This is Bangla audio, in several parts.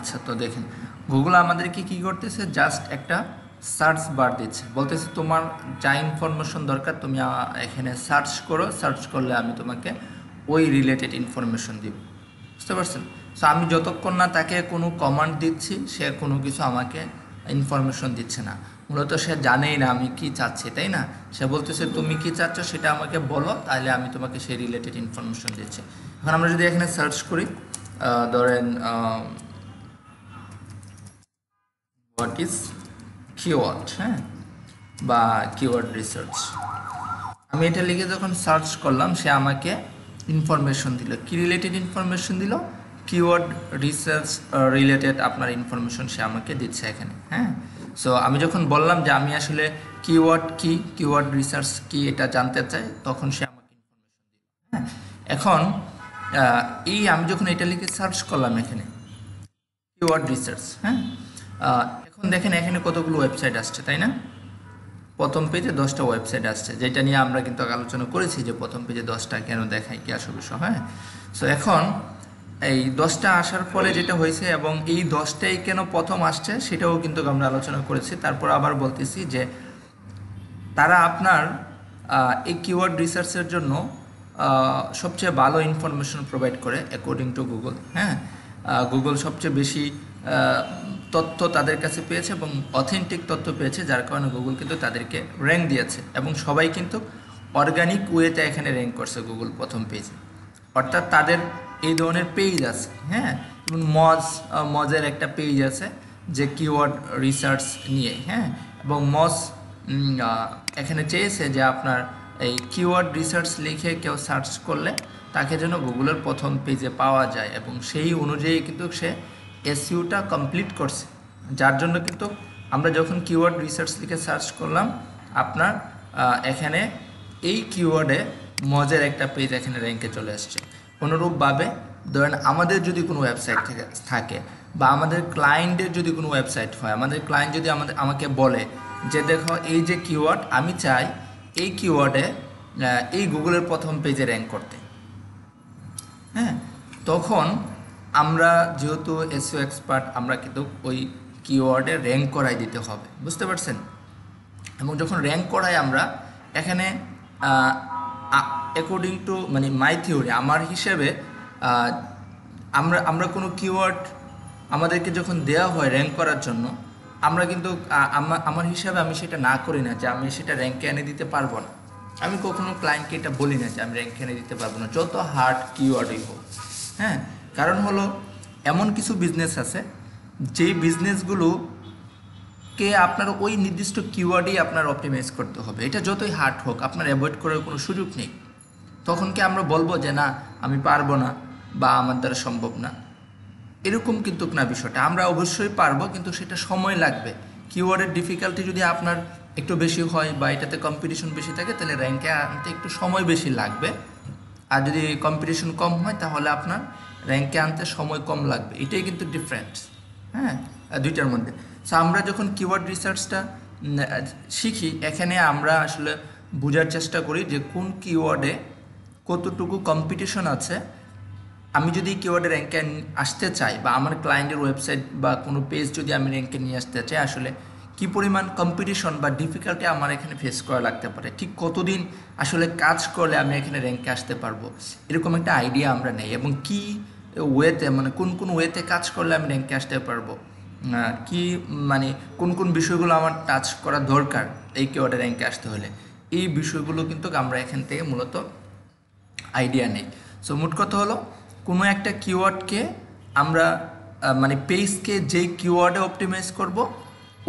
আচ্ছা, তো দেখেন গুগল আমাদেরকে কি করতেছে, জাস্ট একটা সার্চ বার দিচ্ছে, বলতেছে তোমার যা ইনফরমেশন দরকার তুমি এখানে সার্চ করো, সার্চ করলে আমি তোমাকে ওই রিলেটেড ইনফরমেশন দিব। বুঝতে পারছেন? সো আমি যতক্ষণ না তাকে কোনো কমান্ড দিচ্ছি সে কোনো কিছু আমাকে ইনফরমেশন দিচ্ছে না। মূলত সে জানেই না আমি কি চাচ্ছি, তাই না? সে বলতেছে তুমি কি চাচ্ছ সেটা আমাকে বলো, তাহলে আমি তোমাকে সেই রিলেটেড ইনফরমেশন দিচ্ছি। এখন আমরা যদি এখানে সার্চ করি, ধরেন হোয়াট ইজ কিওয়ার্ড, হ্যাঁ, বা কিওয়ার্ড রিসার্চ, আমি এটা লিখে যখন সার্চ করলাম সে আমাকে ইনফরমেশন দিল। কি রিলেটেড ইনফরমেশন দিল? কিওয়ার্ড রিসার্চ রিলেটেড আপনার ইনফরমেশন সে আমাকে দিচ্ছে এখানে। হ্যাঁ, সো আমি যখন বললাম যে আমি আসলে কিওয়ার্ড কি, কিওয়ার্ড রিসার্চ কি এটা জানতে চাই, তখন সে আমাকে ইনফরমেশন দিল। হ্যাঁ, এখন এই আমি যখন এটা লিখে সার্চ করলাম এখানে কিওয়ার্ড রিসার্চ, হ্যাঁ, এখন দেখেন এখানে কতগুলো ওয়েবসাইট আসছে, তাই না? প্রথম পেজে 10টা ওয়েবসাইট আসছে, যেটা নিয়ে আমরা কিন্তু আলোচনা করেছি যে প্রথম পেজে 10টা কেন দেখায়, কি আসল বিষয়। হ্যাঁ, সো এখন এই 10টা আসার পরে যেটা হয়েছে এবং এই 10টাই কেন প্রথম আসছে সেটাও কিন্তু আমরা আলোচনা করেছি। তারপর আবার বলতেছি যে তারা আপনার এই কিওয়ার্ড রিসার্চের জন্য সবচেয়ে ভালো ইনফরমেশন প্রোভাইড করে অ্যাকর্ডিং টু গুগল। হ্যাঁ, গুগল সবচেয়ে বেশি তথ্য তাদের কাছে পেয়েছে এবং অথেন্টিক তথ্য পেয়েছে, যার কারণে গুগল কিন্তু তাদেরকে র্যাঙ্ক দিয়েছে এবং সবাই কিন্তু অর্গানিক ওয়েতে এখানে র্যাঙ্ক করছে গুগল প্রথম পেজে। অর্থাৎ তাদের এই ধরনের পেজ আছে, হ্যাঁ, যেমন মজের একটা পেজ আছে যে কিওয়ার্ড রিসার্চ নিয়ে। হ্যাঁ, এবং এখানে চেয়েছে যে আপনার এই কিওয়ার্ড রিসার্চ লিখে কেউ সার্চ করলে তাকে যেন গুগলের প্রথম পেজে পাওয়া যায়, এবং সেই অনুযায়ী কিন্তু সে এসইউটা কমপ্লিট করছে। যার জন্য কিন্তু আমরা যখন কিওয়ার্ড রিসার্চ লিখে সার্চ করলাম আপনার এখানে এই কিওয়ার্ডে মজের একটা পেজ এখানে র্যাঙ্কে চলে আসছে। অনুরূপভাবে ধরেন আমাদের যদি কোনো ওয়েবসাইট থাকে বা আমাদের ক্লায়েন্টের যদি কোনো ওয়েবসাইট হয়, আমাদের ক্লায়েন্ট যদি আমাকে বলে যে দেখো এই যে কিওয়ার্ড আমি চাই এই কিওয়ার্ডে এই গুগলের প্রথম পেজে র্যাঙ্ক করতে, হ্যাঁ, তখন আমরা যেহেতু এসইও এক্সপার্ট আমরা কিন্তু ওই কিওয়ার্ডে র্যাঙ্ক করাই দিতে হবে। বুঝতে পারছেন? এবং যখন র্যাঙ্ক করাই আমরা এখানে অ্যাকর্ডিং টু মানে মাই থিওরি, আমার হিসেবে আমরা কোনো কিওয়ার্ড আমাদেরকে যখন দেওয়া হয় র্যাঙ্ক করার জন্য, আমরা কিন্তু আমার হিসাবে আমি সেটা না করি না যে আমি সেটা র্যাঙ্কে এনে দিতে পারবো না। আমি কখনো ক্লায়েন্টকে এটা বলি না যে আমি র্যাঙ্কে এনে দিতে পারবো না, যত হার্ড কিওয়ার্ডই হোক। হ্যাঁ, কারণ হলো এমন কিছু বিজনেস আছে যেই বিজনেসগুলো কে আপনার ওই নির্দিষ্ট কিওয়ার্ডেই আপনার অপটিমাইজ করতে হবে, এটা যতই হার্ড হোক আপনার অ্যাভয়েড করার কোনো সুযোগ নেই। তখন কি আমরা বলবো যে না আমি পারবো না বা আমার দ্বারা সম্ভব না? এরকম কিন্তু না বিষয়টা, আমরা অবশ্যই পারবো, কিন্তু সেটা সময় লাগবে। কিওয়ার্ডের ডিফিকাল্টি যদি আপনার একটু বেশি হয় বা এটাতে কম্পিটিশন বেশি থাকে তাহলে র্যাঙ্কে আনতে একটু সময় বেশি লাগবে, আর যদি কম্পিটিশন কম হয় তাহলে আপনার র্যাঙ্কে আনতে সময় কম লাগবে। এটাই কিন্তু ডিফারেন্স, হ্যাঁ, দুইটার মধ্যে। সো আমরা যখন কিওয়ার্ড রিসার্চটা শিখি এখানে আমরা আসলে বোঝার চেষ্টা করি যে কোন কিওয়ার্ডে কতটুকু কম্পিটিশন আছে। আমি যদি কিওয়ার্ডে র্যাঙ্কে আসতে চাই বা আমার ক্লায়েন্টের ওয়েবসাইট বা কোনো পেজ যদি আমি র্যাঙ্কে নিয়ে আসতে চাই, আসলে কি পরিমাণ কম্পিটিশন বা ডিফিকাল্টি আমার এখানে ফেস করা লাগতে পারে, ঠিক কতদিন আসলে কাজ করলে আমি এখানে র্যাঙ্কে আসতে পারবো, এরকম একটা আইডিয়া আমরা নেই। এবং কি ওয়েতে মানে কোন ওয়েতে কাজ করলে আমি র্যাঙ্কে আসতে পারবো, কি মানে কোন বিষয়গুলো আমার টাচ করা দরকার এই কিওয়ার্ডে র্যাঙ্কে আসতে হলে, এই বিষয়গুলো কিন্তু আমরা এখান থেকে মূলত আইডিয়া নেই। সো মোট কথা হলো কোনো একটা কিওয়ার্ডকে আমরা মানে পেজকে যেই কিওয়ার্ডে অপটিমাইজ করব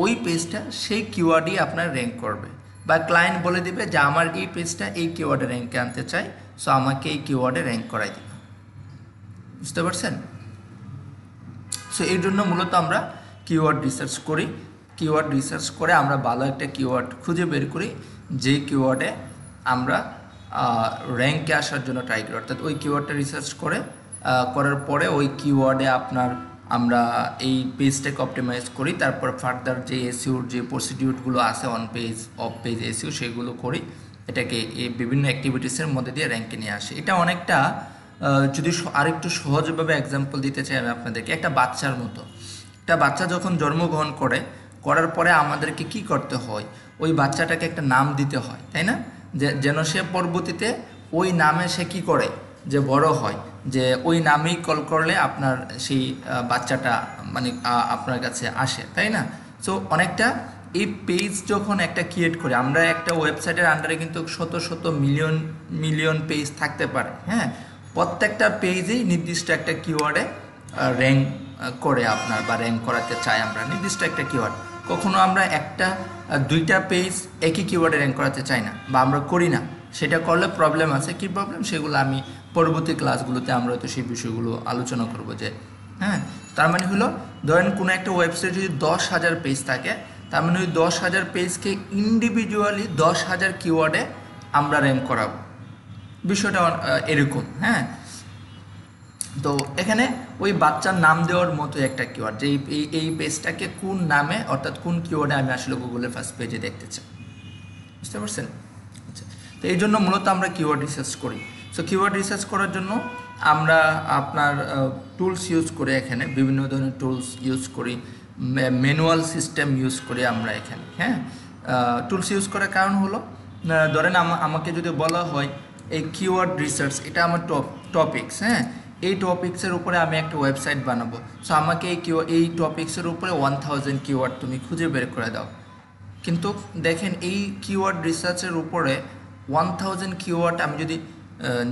ওই পেজটা সেই কিওয়ার্ডই আপনার র্যাঙ্ক করবে, বা ক্লায়েন্ট বলে দিবে যে আমার এই পেজটা এই কিওয়ার্ডে র্যাঙ্কে আনতে চাই, সো আমাকে এই কিওয়ার্ডে র্যাঙ্ক করাই দিবে। বুঝতে পারছেন? সো এই জন্য মূলত আমরা কিওয়ার্ড রিসার্চ করি। কিওয়ার্ড রিসার্চ করে আমরা ভালো একটা কিওয়ার্ড খুঁজে বের করি যে কিওয়ার্ডে আমরা র্যাঙ্কে আসার জন্য ট্রাই করি। অর্থাৎ ওই কিওয়ার্ডটা রিসার্চ করার পরে ওই কিওয়ার্ডে আপনার আমরা এই পেজটাকে অপটিমাইজ করি, তারপর ফার্দার যে এসইওর যে প্রসিডিউরগুলো আছে on page of page SEO সেগুলো করি, এটাকে এই বিভিন্ন অ্যাক্টিভিটিসের মধ্যে দিয়ে র্যাঙ্কে নিয়ে আসি। এটা অনেকটা যদি আরেকটু সহজভাবে এক্সাম্পল দিতে চাই আমি আপনাদেরকে, একটা বাচ্চার মতো। একটা বাচ্চা যখন জন্মগ্রহণ করার পরে আমাদেরকে কি করতে হয়, ওই বাচ্চাটাকে একটা নাম দিতে হয়, তাই না? যেন সে পরবর্তীতে ওই নামে সে কি করে, যে বড় হয়, যে ওই নামেই কল করলে আপনার সেই বাচ্চাটা মানে আপনার কাছে আসে, তাই না? সো অনেকটা এই পেজ যখন একটা ক্রিয়েট করে, আমরা একটা ওয়েবসাইটের আন্ডারে কিন্তু শত শত মিলিয়ন মিলিয়ন পেজ থাকতে পারে, হ্যাঁ। প্রত্যেকটা পেজেই নির্দিষ্ট একটা কিওয়ার্ডে র্যাঙ্ক করে আপনার, বা র্যাঙ্ক করাতে চাই আমরা নির্দিষ্ট একটা কিওয়ার্ড। কখনো আমরা একটা দুইটা পেজ একই কিওয়ার্ডে র্যাঙ্ক করাতে চাই না, বা আমরা করি না। সেটা করলে প্রবলেম আছে, কি প্রবলেম সেগুলো আমি পরবর্তী ক্লাসগুলোতে আমরা হয়তো সেই বিষয়গুলো আলোচনা করব। যে হ্যাঁ, তার মানে হলো ধরেন কোনো একটা ওয়েবসাইট যদি 10,000 পেজ থাকে, তার মানে ওই 10,000 পেজকে ইন্ডিভিজুয়ালি 10,000 কিওয়ার্ডে আমরা র্যাঙ্ক করাবো। বিষয়টা এরকম, হ্যাঁ। তো এখানে ওই বাচ্চার নাম দেওয়ার মতো একটা কিওয়ার্ড, যে এই পেজটাকে কোন নামে অর্থাৎ কোন কিওয়ার্ডে আমি আসলে গুগলের ফার্স্ট পেজে দেখতে চাই, বুঝতে পারছেন? আচ্ছা, তো এই জন্য মূলত আমরা কিওয়ার্ড রিসার্চ করি। সো কিওয়ার্ড রিসার্চ করার জন্য আমরা আপনার টুলস ইউজ করি, এখানে বিভিন্ন ধরনের টুলস ইউজ করি, ম্যানুয়াল সিস্টেম ইউজ করি আমরা এখানে, হ্যাঁ। টুলস ইউজ করার কারণ হলো, ধরেন আমাকে যদি বলা হয় এই কিওয়ার্ড রিসার্চ এটা আমার টপিকস, হ্যাঁ, এই টপিক্সের উপরে আমি একটা ওয়েবসাইট বানাবো। সো আমাকে এই টপিক্সের উপরে 1000 কিওয়ার্ড তুমি খুঁজে বের করে দাও। কিন্তু দেখেন এই কিওয়ার্ড রিসার্চের উপরে 1000 কিওয়ার্ড আমি যদি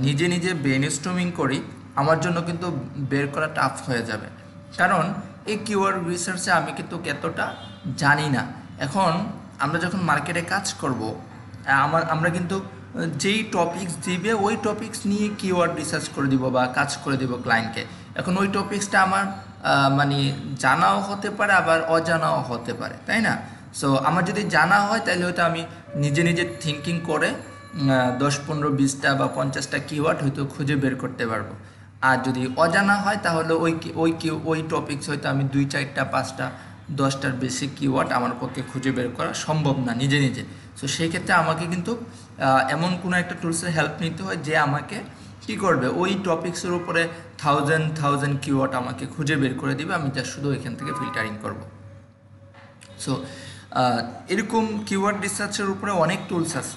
নিজে নিজে ব্রেনস্টর্মিং করি, আমার জন্য কিন্তু বের করা টাফ হয়ে যাবে। কারণ এই কিওয়ার্ড রিসার্চে আমি কিন্তু এতটা জানি না। এখন আমরা যখন মার্কেটে কাজ করব, আমরা কিন্তু যেই টপিকস দিবে ওই টপিকস নিয়ে কিওয়ার্ড রিসার্চ করে দিব বা কাজ করে দিব ক্লায়েন্টকে। এখন ওই টপিকসটা আমার মানে জানাও হতে পারে, আবার অজানাও হতে পারে, তাই না? সো আমার যদি জানা হয় তাহলে হয়তো আমি নিজে নিজে থিঙ্কিং করে 10, 15, 20টা বা 50টা কিওয়ার্ড হয়তো খুঁজে বের করতে পারবো। আর যদি অজানা হয় তাহলে ওই টপিকস হয়তো আমি 2, 4টা, 5টা, 10টার বেশি কিওয়ার্ড আমার পক্ষে খুঁজে বের করা সম্ভব না নিজে নিজে। সো সেই ক্ষেত্রে আমাকে কিন্তু এমন কোনো একটা টুলসের হেল্প নিতে হয় যে আমাকে কি করবে, ওই টপিক্সের উপরে 1000 কিওয়ার্ড আমাকে খুঁজে বের করে দিবে, আমি যা শুধু এখান থেকে ফিল্টারিং করব। সো এরকম কিওয়ার্ড রিসার্চের উপরে অনেক টুলস আছে,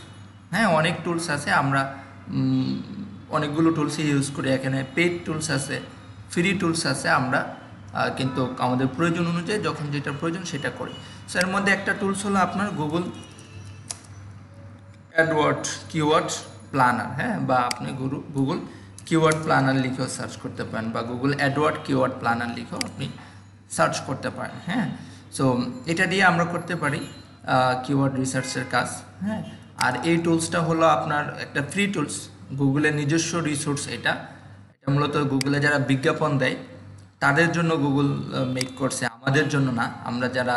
হ্যাঁ, অনেক টুলস আছে। আমরা অনেকগুলো টুলসই ইউজ করি এখানে। পেইড টুলস আছে, ফ্রি টুলস আছে। আমরা কিন্তু আমাদের প্রয়োজন অনুযায়ী যখন যেটা প্রয়োজন সেটা করি। সো এর মধ্যে একটা টুলস হলো আপনার গুগল অ্যাডওয়ার্ড কিওয়ার্ড প্ল্যানার, হ্যাঁ, বা আপনি গুগল কিওয়ার্ড প্ল্যানার লিখেও সার্চ করতে পারেন, বা গুগল অ্যাডওয়ার্ড কিওয়ার্ড প্ল্যানার লিখেও আপনি সার্চ করতে পারেন, হ্যাঁ। সো এটা দিয়ে আমরা করতে পারি কিওয়ার্ড রিসার্চের কাজ, হ্যাঁ। আর এই টুলসটা হলো আপনার একটা ফ্রি টুলস, গুগলের নিজস্ব রিসোর্স। এটা মূলত গুগলে যারা বিজ্ঞাপন দেয় তাদের জন্য গুগল মেক করছে, আমাদের জন্য না। আমরা যারা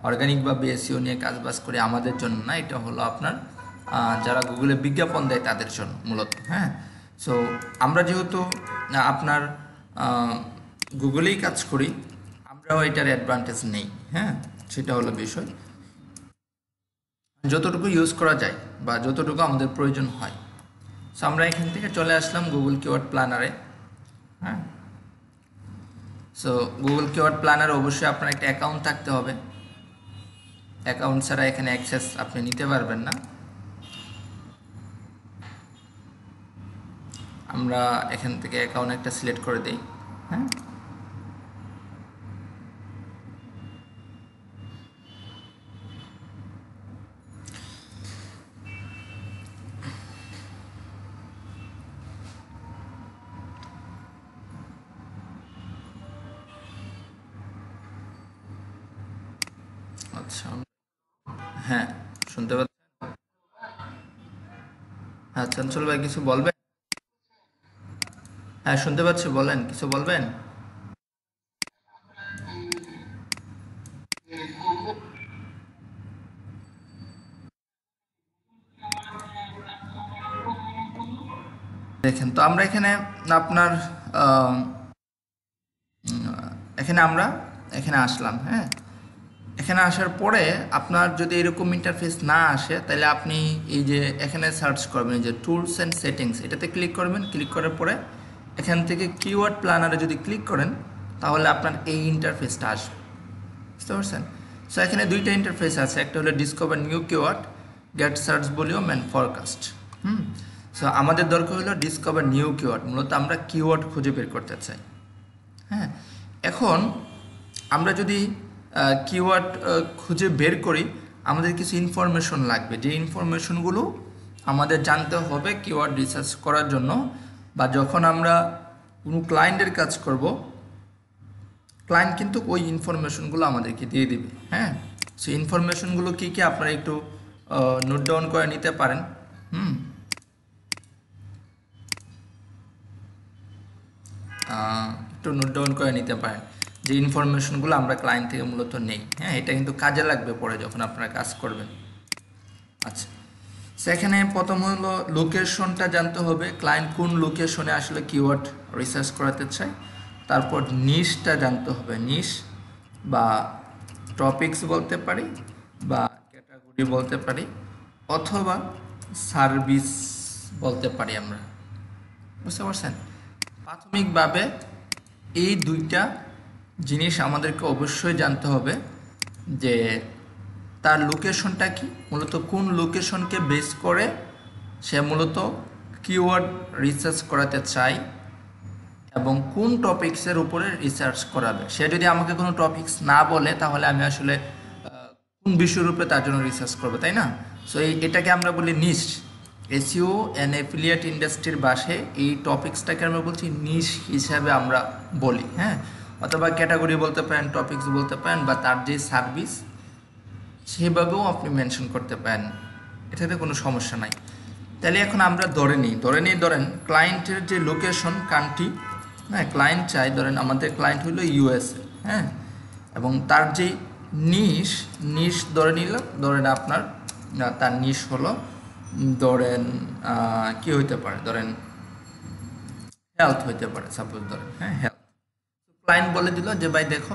অর্গানিক বা এসইও নিয়ে কাজবাজ করি আমাদের জন্য না, এটা হলো আপনার যারা গুগলে বিজ্ঞাপন দেয় তাদের জন্য মূলত, হ্যাঁ। সো আমরা যেহেতু আপনার গুগলেই কাজ করি, আমরাও এটার অ্যাডভান্টেজ নেই, হ্যাঁ, সেটা হলো বিষয়। যতটুকু ইউজ করা যায় বা যতটুকু আমাদের প্রয়োজন হয়। সো আমরা এখান থেকে চলে আসলাম গুগল কিওয়ার্ড প্ল্যানারে, হ্যাঁ। সো গুগল কিওয়ার্ড প্ল্যানারে অবশ্যই আপনার একটা অ্যাকাউন্ট থাকতে হবে। অ্যাকাউন্ট ছাড়া এখানে অ্যাক্সেস আপনি নিতে পারবেন না। আমরা এখান থেকে অ্যাকাউন্ট একটা সিলেক্ট করে দিই, হ্যাঁ। আচ্ছা, হ্যাঁ, শুনতে পাচ্ছেন? হ্যাঁ, চঞ্চল ভাই কিছু বলবেন? হ্যাঁ, শুনতে পাচ্ছি, বলেন, কিছু বলবেন? দেখেন, তো আমরা এখানে আপনার আমরা এখানে আসলাম, হ্যাঁ। এখানে আসার পরে আপনার যদি এরকম ইন্টারফেস না আসে তাহলে আপনি এই যে এখানে সার্চ করবেন, যে টুলস অ্যান্ড সেটিংস, এটাতে ক্লিক করবেন। ক্লিক করার পরে এখান থেকে কিওয়ার্ড প্ল্যানারে যদি ক্লিক করেন তাহলে আপনার এই ইন্টারফেসটা আসবে, বুঝতে পারছেন? সো এখানে দুইটা ইন্টারফেস আছে, একটা হলো discover new keyword, get search volume and forecast. So আমাদের দরকার হলো ডিসকভার নিউ কিওয়ার্ড, মূলত আমরা কিওয়ার্ড খুঁজে বের করতে চাই। হ্যাঁ, এখন আমরা যদি কিওয়ার্ড খুঁজে বের করি, আমাদের কিছু ইনফরমেশন লাগবে, যে ইনফরমেশনগুলো আমাদের জানতে হবে কিওয়ার্ড রিসার্চ করার জন্য, বা যখন আমরা কোনো ক্লায়েন্টের কাজ করব, ক্লায়েন্ট কিন্তু ওই ইনফরমেশনগুলো আমাদেরকে দিয়ে দিবে। হ্যাঁ, সেই ইনফরমেশনগুলো কী কী আপনারা একটু নোট ডাউন করে নিতে পারেন। একটু নোট ডাউন করে নিতে পারেন যে ইনফরমেশনগুলো আমরা ক্লায়েন্ট থেকে মূলত নেই। হ্যাঁ, এটা কিন্তু কাজে লাগবে পরে যখন আপনারা কাজ করবেন। আচ্ছা, সেখানে প্রথম হলো লোকেশনটা জানতে হবে, ক্লায়েন্ট কোন লোকেশনে আসলে কিওয়ার্ড রিসার্চ করাতে চায়। তারপর নিশটা জানতে হবে, নিশ বা টপিকস বলতে পারি, বা ক্যাটাগরি বলতে পারি, অথবা সার্ভিস বলতে পারি আমরা। বুঝতে পারছেন? প্রাথমিকভাবে এই দুইটা জিনিস আমাদেরকে অবশ্যই জানতে হবে, যে তার লোকেশনটা কি, মূলত কোন লোকেশনকে বেস করে সে মূলত কিওয়ার্ড রিসার্চ করাতে চায়, এবং কোন টপিক্সের উপরে রিসার্চ করাবে। সে যদি আমাকে কোনো টপিক্স না বলে, তাহলে আমি আসলে কোন বিষয়ের উপরে তার জন্য রিসার্চ করবো, তাই না? সো এটাকে আমরা বলি নিশ। এসইও অ্যান্ড অ্যাফিলিয়েট ইন্ডাস্ট্রির ভাষায় এই টপিক্সটাকে আমরা বলছি নিশ হিসাবে আমরা বলি। হ্যাঁ, অথবা ক্যাটাগরি বলতে পারেন, টপিক্স বলতে পারেন, বা তার যে সার্ভিস সেভাবেও আপনি মেনশন করতে পারেন, এটাতে কোনো সমস্যা নাই। তাহলে এখন আমরা ধরেন ক্লায়েন্টের যে লোকেশন কান্ট্রি, হ্যাঁ, ক্লায়েন্ট চাই, ধরেন আমাদের ক্লায়েন্ট হলো ইউএসএ। হ্যাঁ, এবং তার যে নিশ ধরে নিলাম, ধরেন আপনার তার নিশ হলো, ধরেন কি হইতে পারে, ধরেন হেলথ হইতে পারে, সাপোজ ধরেন, হ্যাঁ, হেলথ। ক্লায়েন্ট বলে দিল যে ভাই দেখো,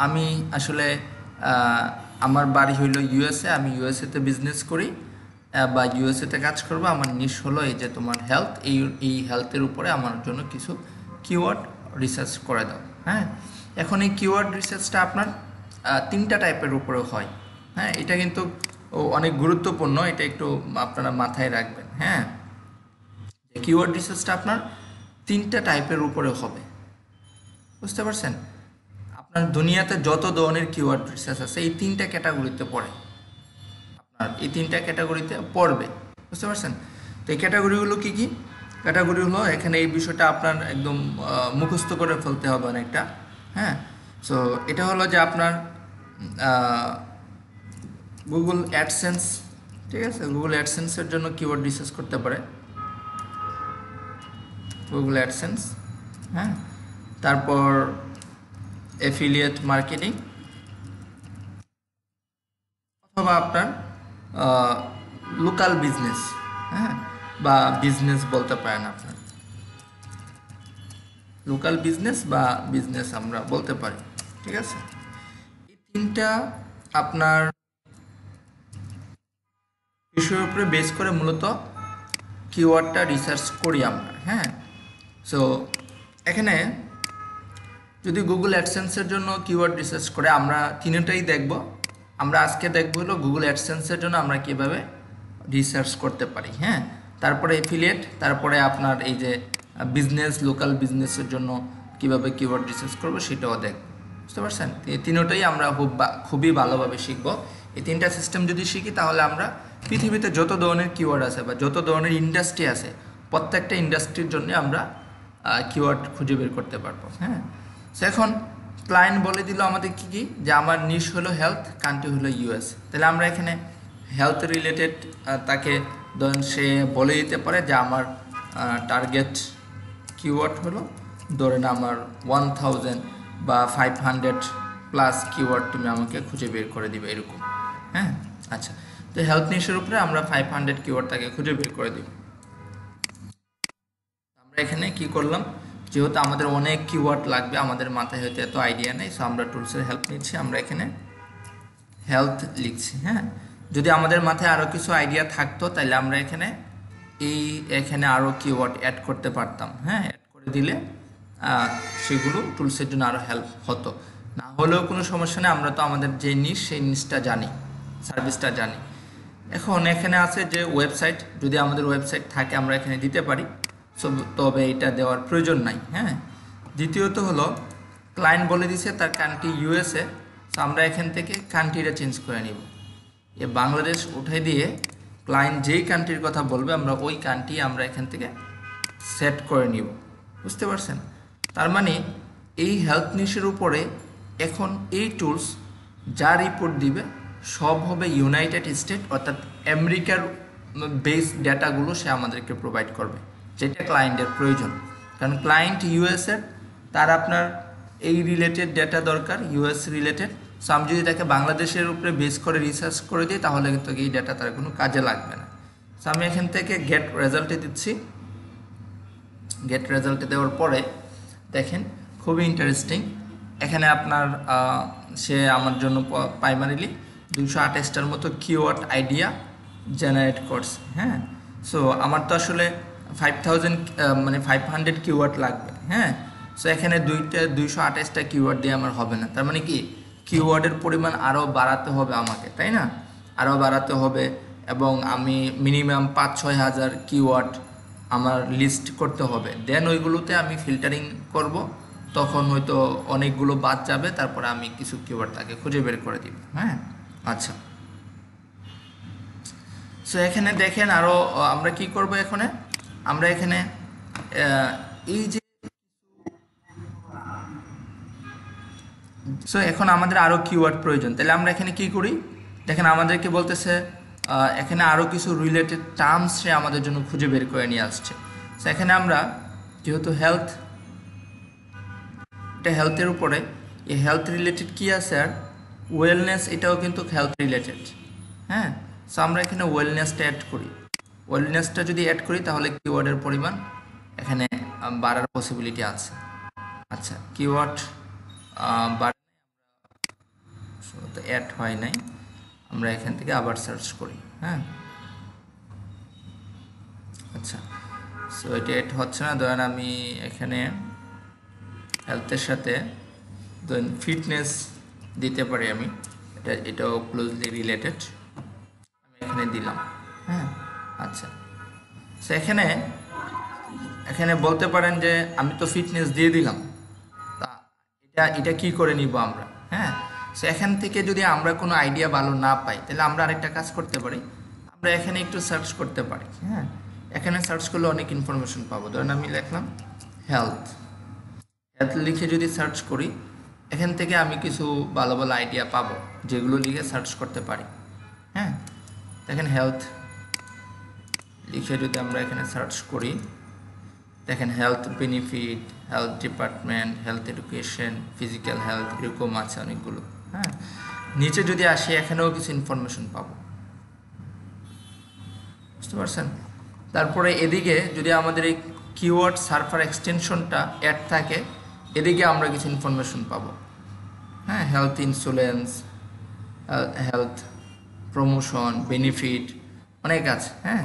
আমি আসলে আমার বাড়ি হইলো ইউএসএ, আমি ইউএসএতে বিজনেস করি বা ইউএসএতে কাজ করবো, আমার নিশ হলো এই যে তোমার হেলথ, এই হেলথের উপরে আমার জন্য কিছু কিওয়ার্ড রিসার্চ করে দাও। হ্যাঁ, এখন এই কিওয়ার্ড রিসার্চটা আপনার তিনটা টাইপের উপরে হয়। হ্যাঁ, এটা কিন্তু অনেক গুরুত্বপূর্ণ, এটা একটু আপনারা মাথায় রাখবেন। হ্যাঁ, কিওয়ার্ড রিসার্চটা আপনার তিনটা টাইপের উপরে হবে। বুঝতে পারছেন? আপনার দুনিয়াতে যত ধরনের কিওয়ার্ড রিসার্চ আছে, এই তিনটা ক্যাটাগরিতে পড়ে, আপনার এই তিনটা ক্যাটাগরিতে পড়বে। বুঝতে পারছেন? তো এই ক্যাটাগরিগুলো কী কী? ক্যাটাগরি হলো, এখানে এই বিষয়টা আপনার একদম মুখস্থ করে ফেলতে হবে অনেকটা। হ্যাঁ, সো এটা হলো যে আপনার গুগল অ্যাডসেন্স, ঠিক আছে, গুগল অ্যাডসেন্সের জন্য কিওয়ার্ড রিসার্চ করতে পারে গুগল অ্যাডসেন্স। হ্যাঁ, তারপর অ্যাফিলিয়েট মার্কেটিং, অথবা আপনার লোকাল বিজনেস, হ্যাঁ, বা বিজনেস বলতে পারেন আপনার, লোকাল বিজনেস বা বিজনেস আমরা বলতে পারি। ঠিক আছে, এই তিনটা আপনার বিষয়ের উপরে বেস করে মূলত কিওয়ার্ডটা রিসার্চ করি আমরা। হ্যাঁ, সো এখানে যদি গুগল অ্যাডসেন্সের জন্য কিওয়ার্ড রিসার্চ করে, আমরা তিনটাই দেখব। আমরা আজকে দেখব হলো গুগল অ্যাডসেন্সের জন্য আমরা কীভাবে রিসার্চ করতে পারি। হ্যাঁ, তারপরে এফিলিয়েট, তারপরে আপনার এই যে বিজনেস, লোকাল বিজনেসের জন্য কীভাবে কিওয়ার্ড রিসার্চ করবো সেটাও দেখব। বুঝতে পারছেন? এই তিনটাই আমরা খুবই ভালোভাবে শিখব। এই তিনটা সিস্টেম যদি শিখি, তাহলে আমরা পৃথিবীতে যত ধরনের কিওয়ার্ড আছে বা যত ধরনের ইন্ডাস্ট্রি আছে, প্রত্যেকটা ইন্ডাস্ট্রির জন্য আমরা কিওয়ার্ড খুঁজে বের করতে পারবো। হ্যাঁ, এখন ক্লায়েন্ট বলে দিল আমাদের কি কি, যে আমার নিশ হলো হেলথ, কান্ট্রি হলো ইউএস। তাহলে আমরা এখানে হেলথ রিলেটেড তাকে ধরেন সে বলে দিতে পারে যে আমার টার্গেট কিওয়ার্ড হলো, ধরেন আমার 1000 বা 500 প্লাস কিওয়ার্ড তুমি আমাকে খুঁজে বের করে দিবে, এরকম। হ্যাঁ, আচ্ছা, তো হেলথ নিশের উপরে আমরা 500 কিওয়ার্ড তাকে খুঁজে বের করে দিব। আমরা এখানে কি করলাম, যেহেতু আমাদের অনেক কিওয়ার্ড লাগবে, আমাদের মাথায় হয়তো এত আইডিয়া নেই, সো আমরা টুলসের হেল্প নিচ্ছি। আমরা এখানে হেলথ লিখছি। হ্যাঁ, যদি আমাদের মাথায় আরও কিছু আইডিয়া থাকতো, তাহলে আমরা এখানে আরও কিওয়ার্ড অ্যাড করতে পারতাম। হ্যাঁ, অ্যাড করে দিলে সেগুলো টুলসের জন্য আরও হেল্প হতো। না হলেও কোনো সমস্যা নেই, আমরা তো আমাদের যে নিশ সেই নিশটা জানি, সার্ভিসটা জানি। এখন এখানে আছে যে ওয়েবসাইট, যদি আমাদের ওয়েবসাইট থাকে আমরা এখানে দিতে পারি, তবে এটা দেওয়ার প্রয়োজন নাই। হ্যাঁ, দ্বিতীয়ত হলো ক্লায়েন্ট বলে দিছে তার কান্ট্রি ইউএসএ, তো আমরা এখান থেকে কান্ট্রিটা চেঞ্জ করে নিব। বাংলাদেশ উঠাই দিয়ে ক্লায়েন্ট যেই কান্ট্রির কথা বলবে আমরা ওই কান্ট্রি আমরা এখান থেকে সেট করে নিব। বুঝতে পারছেন? তার মানে এই হেলথ নিশের উপরে এখন এই টুলস যা রিপোর্ট দিবে সব হবে ইউনাইটেড স্টেট অর্থাৎ আমেরিকার বেস ডেটাগুলো সে আমাদেরকে প্রোভাইড করবে, যেটা ক্লায়েন্টের প্রয়োজন। কারণ ক্লায়েন্ট ইউএসের, তার আপনার এই রিলেটেড ডেটা দরকার, ইউএস রিলেটেড। সো আমি যদি তাকে বাংলাদেশের উপরে বেস করে রিসার্চ করে দিই তাহলে কিন্তু এই ডেটা তার কোনো কাজে লাগবে না। সো আমি এখান থেকে গেট রেজাল্টে দিচ্ছি। গেট রেজাল্টে দেওয়ার পরে দেখেন খুবই ইন্টারেস্টিং, এখানে আপনার সে আমার জন্য প্রাইমারিলি 228টার মতো কিওয়ার্ড আইডিয়া জেনারেট করছে। হ্যাঁ, সো আমার তো আসলে 5000 মানে 500 কিওয়ার্ড লাগবে। হ্যাঁ, সো এখানে 228টা কিওয়ার্ড দিয়ে আমার হবে না। তার মানে কি কিওয়ার্ডের পরিমাণ আরও বাড়াতে হবে আমাকে, তাই না? আরও বাড়াতে হবে, এবং আমি মিনিমাম 5-6 হাজার কিওয়ার্ড আমার লিস্ট করতে হবে। দেন ওইগুলোতে আমি ফিল্টারিং করব, তখন হয়তো অনেকগুলো বাদ যাবে, তারপরে আমি কিছু কিওয়ার্ড তাকে খুঁজে বের করে দিব। হ্যাঁ, আচ্ছা। সো এখানে দেখেন আরও আমরা কি করব, এখানে আমরা এখানে এই যে সো এখন আমাদের আরও কিওয়ার্ড প্রয়োজন, তাহলে আমরা এখানে কি করি, দেখেন আমাদেরকে বলতেছে এখানে আরও কিছু রিলেটেড টার্মস সে আমাদের জন্য খুঁজে বের করে নিয়ে আসছে। সো এখানে আমরা যেহেতু হেলথের উপরে, এই হেলথ রিলেটেড কি আছে, আর ওয়েলনেস এটাও কিন্তু হেলথ রিলেটেড। হ্যাঁ, সো আমরা এখানে ওয়েলনেসটা অ্যাড করি। ওয়েলনেসটা যদি অ্যাড করি তাহলে কিওয়ার্ডের পরিমাণ এখানে বাড়ার পসিবিলিটি আছে। আচ্ছা, কিওয়ার্ড অ্যাড হয় নাই, আমরা এখান থেকে আবার সার্চ করি। হ্যাঁ, আচ্ছা, সো এটা অ্যাড হচ্ছে না। ধরেন আমি এখানে হেলথের সাথে ধরেন ফিটনেস দিতে পারি, আমি এটাও ক্লোজলি রিলেটেড, আমি এখানে দিলাম। হ্যাঁ, আচ্ছা, সো এখানে বলতে পারেন যে আমি তো ফিটনেস দিয়ে দিলাম, তা এটা কি করে নিব আমরা? হ্যাঁ, সো এখান থেকে যদি আমরা কোনো আইডিয়া ভালো না পাই তাহলে আমরা আরেকটা কাজ করতে পারি, আমরা এখানে একটু সার্চ করতে পারি। হ্যাঁ, এখানে সার্চ করলে অনেক ইনফরমেশন পাবো। ধরেন আমি লিখলাম হেলথ লিখে যদি সার্চ করি, এখান থেকে আমি কিছু ভালো ভালো আইডিয়া পাবো যেগুলো লিখে সার্চ করতে পারি। হ্যাঁ, দেখেন হেলথ লিখে যদি আমরা এখানে সার্চ করি, দেখেন health benefit, health department, health education, physical health, এরকম আছে অনেকগুলো। হ্যাঁ, নিচে যদি আসি এখানেও কিছু ইনফরমেশন পাবো, বুঝতে পারছেন? তারপরে এদিকে যদি আমাদের এই কিওয়ার্ড সার্ভার এক্সটেনশনটা অ্যাড থাকে, এদিকে আমরা কিছু ইনফরমেশন পাবো। হ্যাঁ, health insurance, health promotion, benefit, অনেক আছে। হ্যাঁ,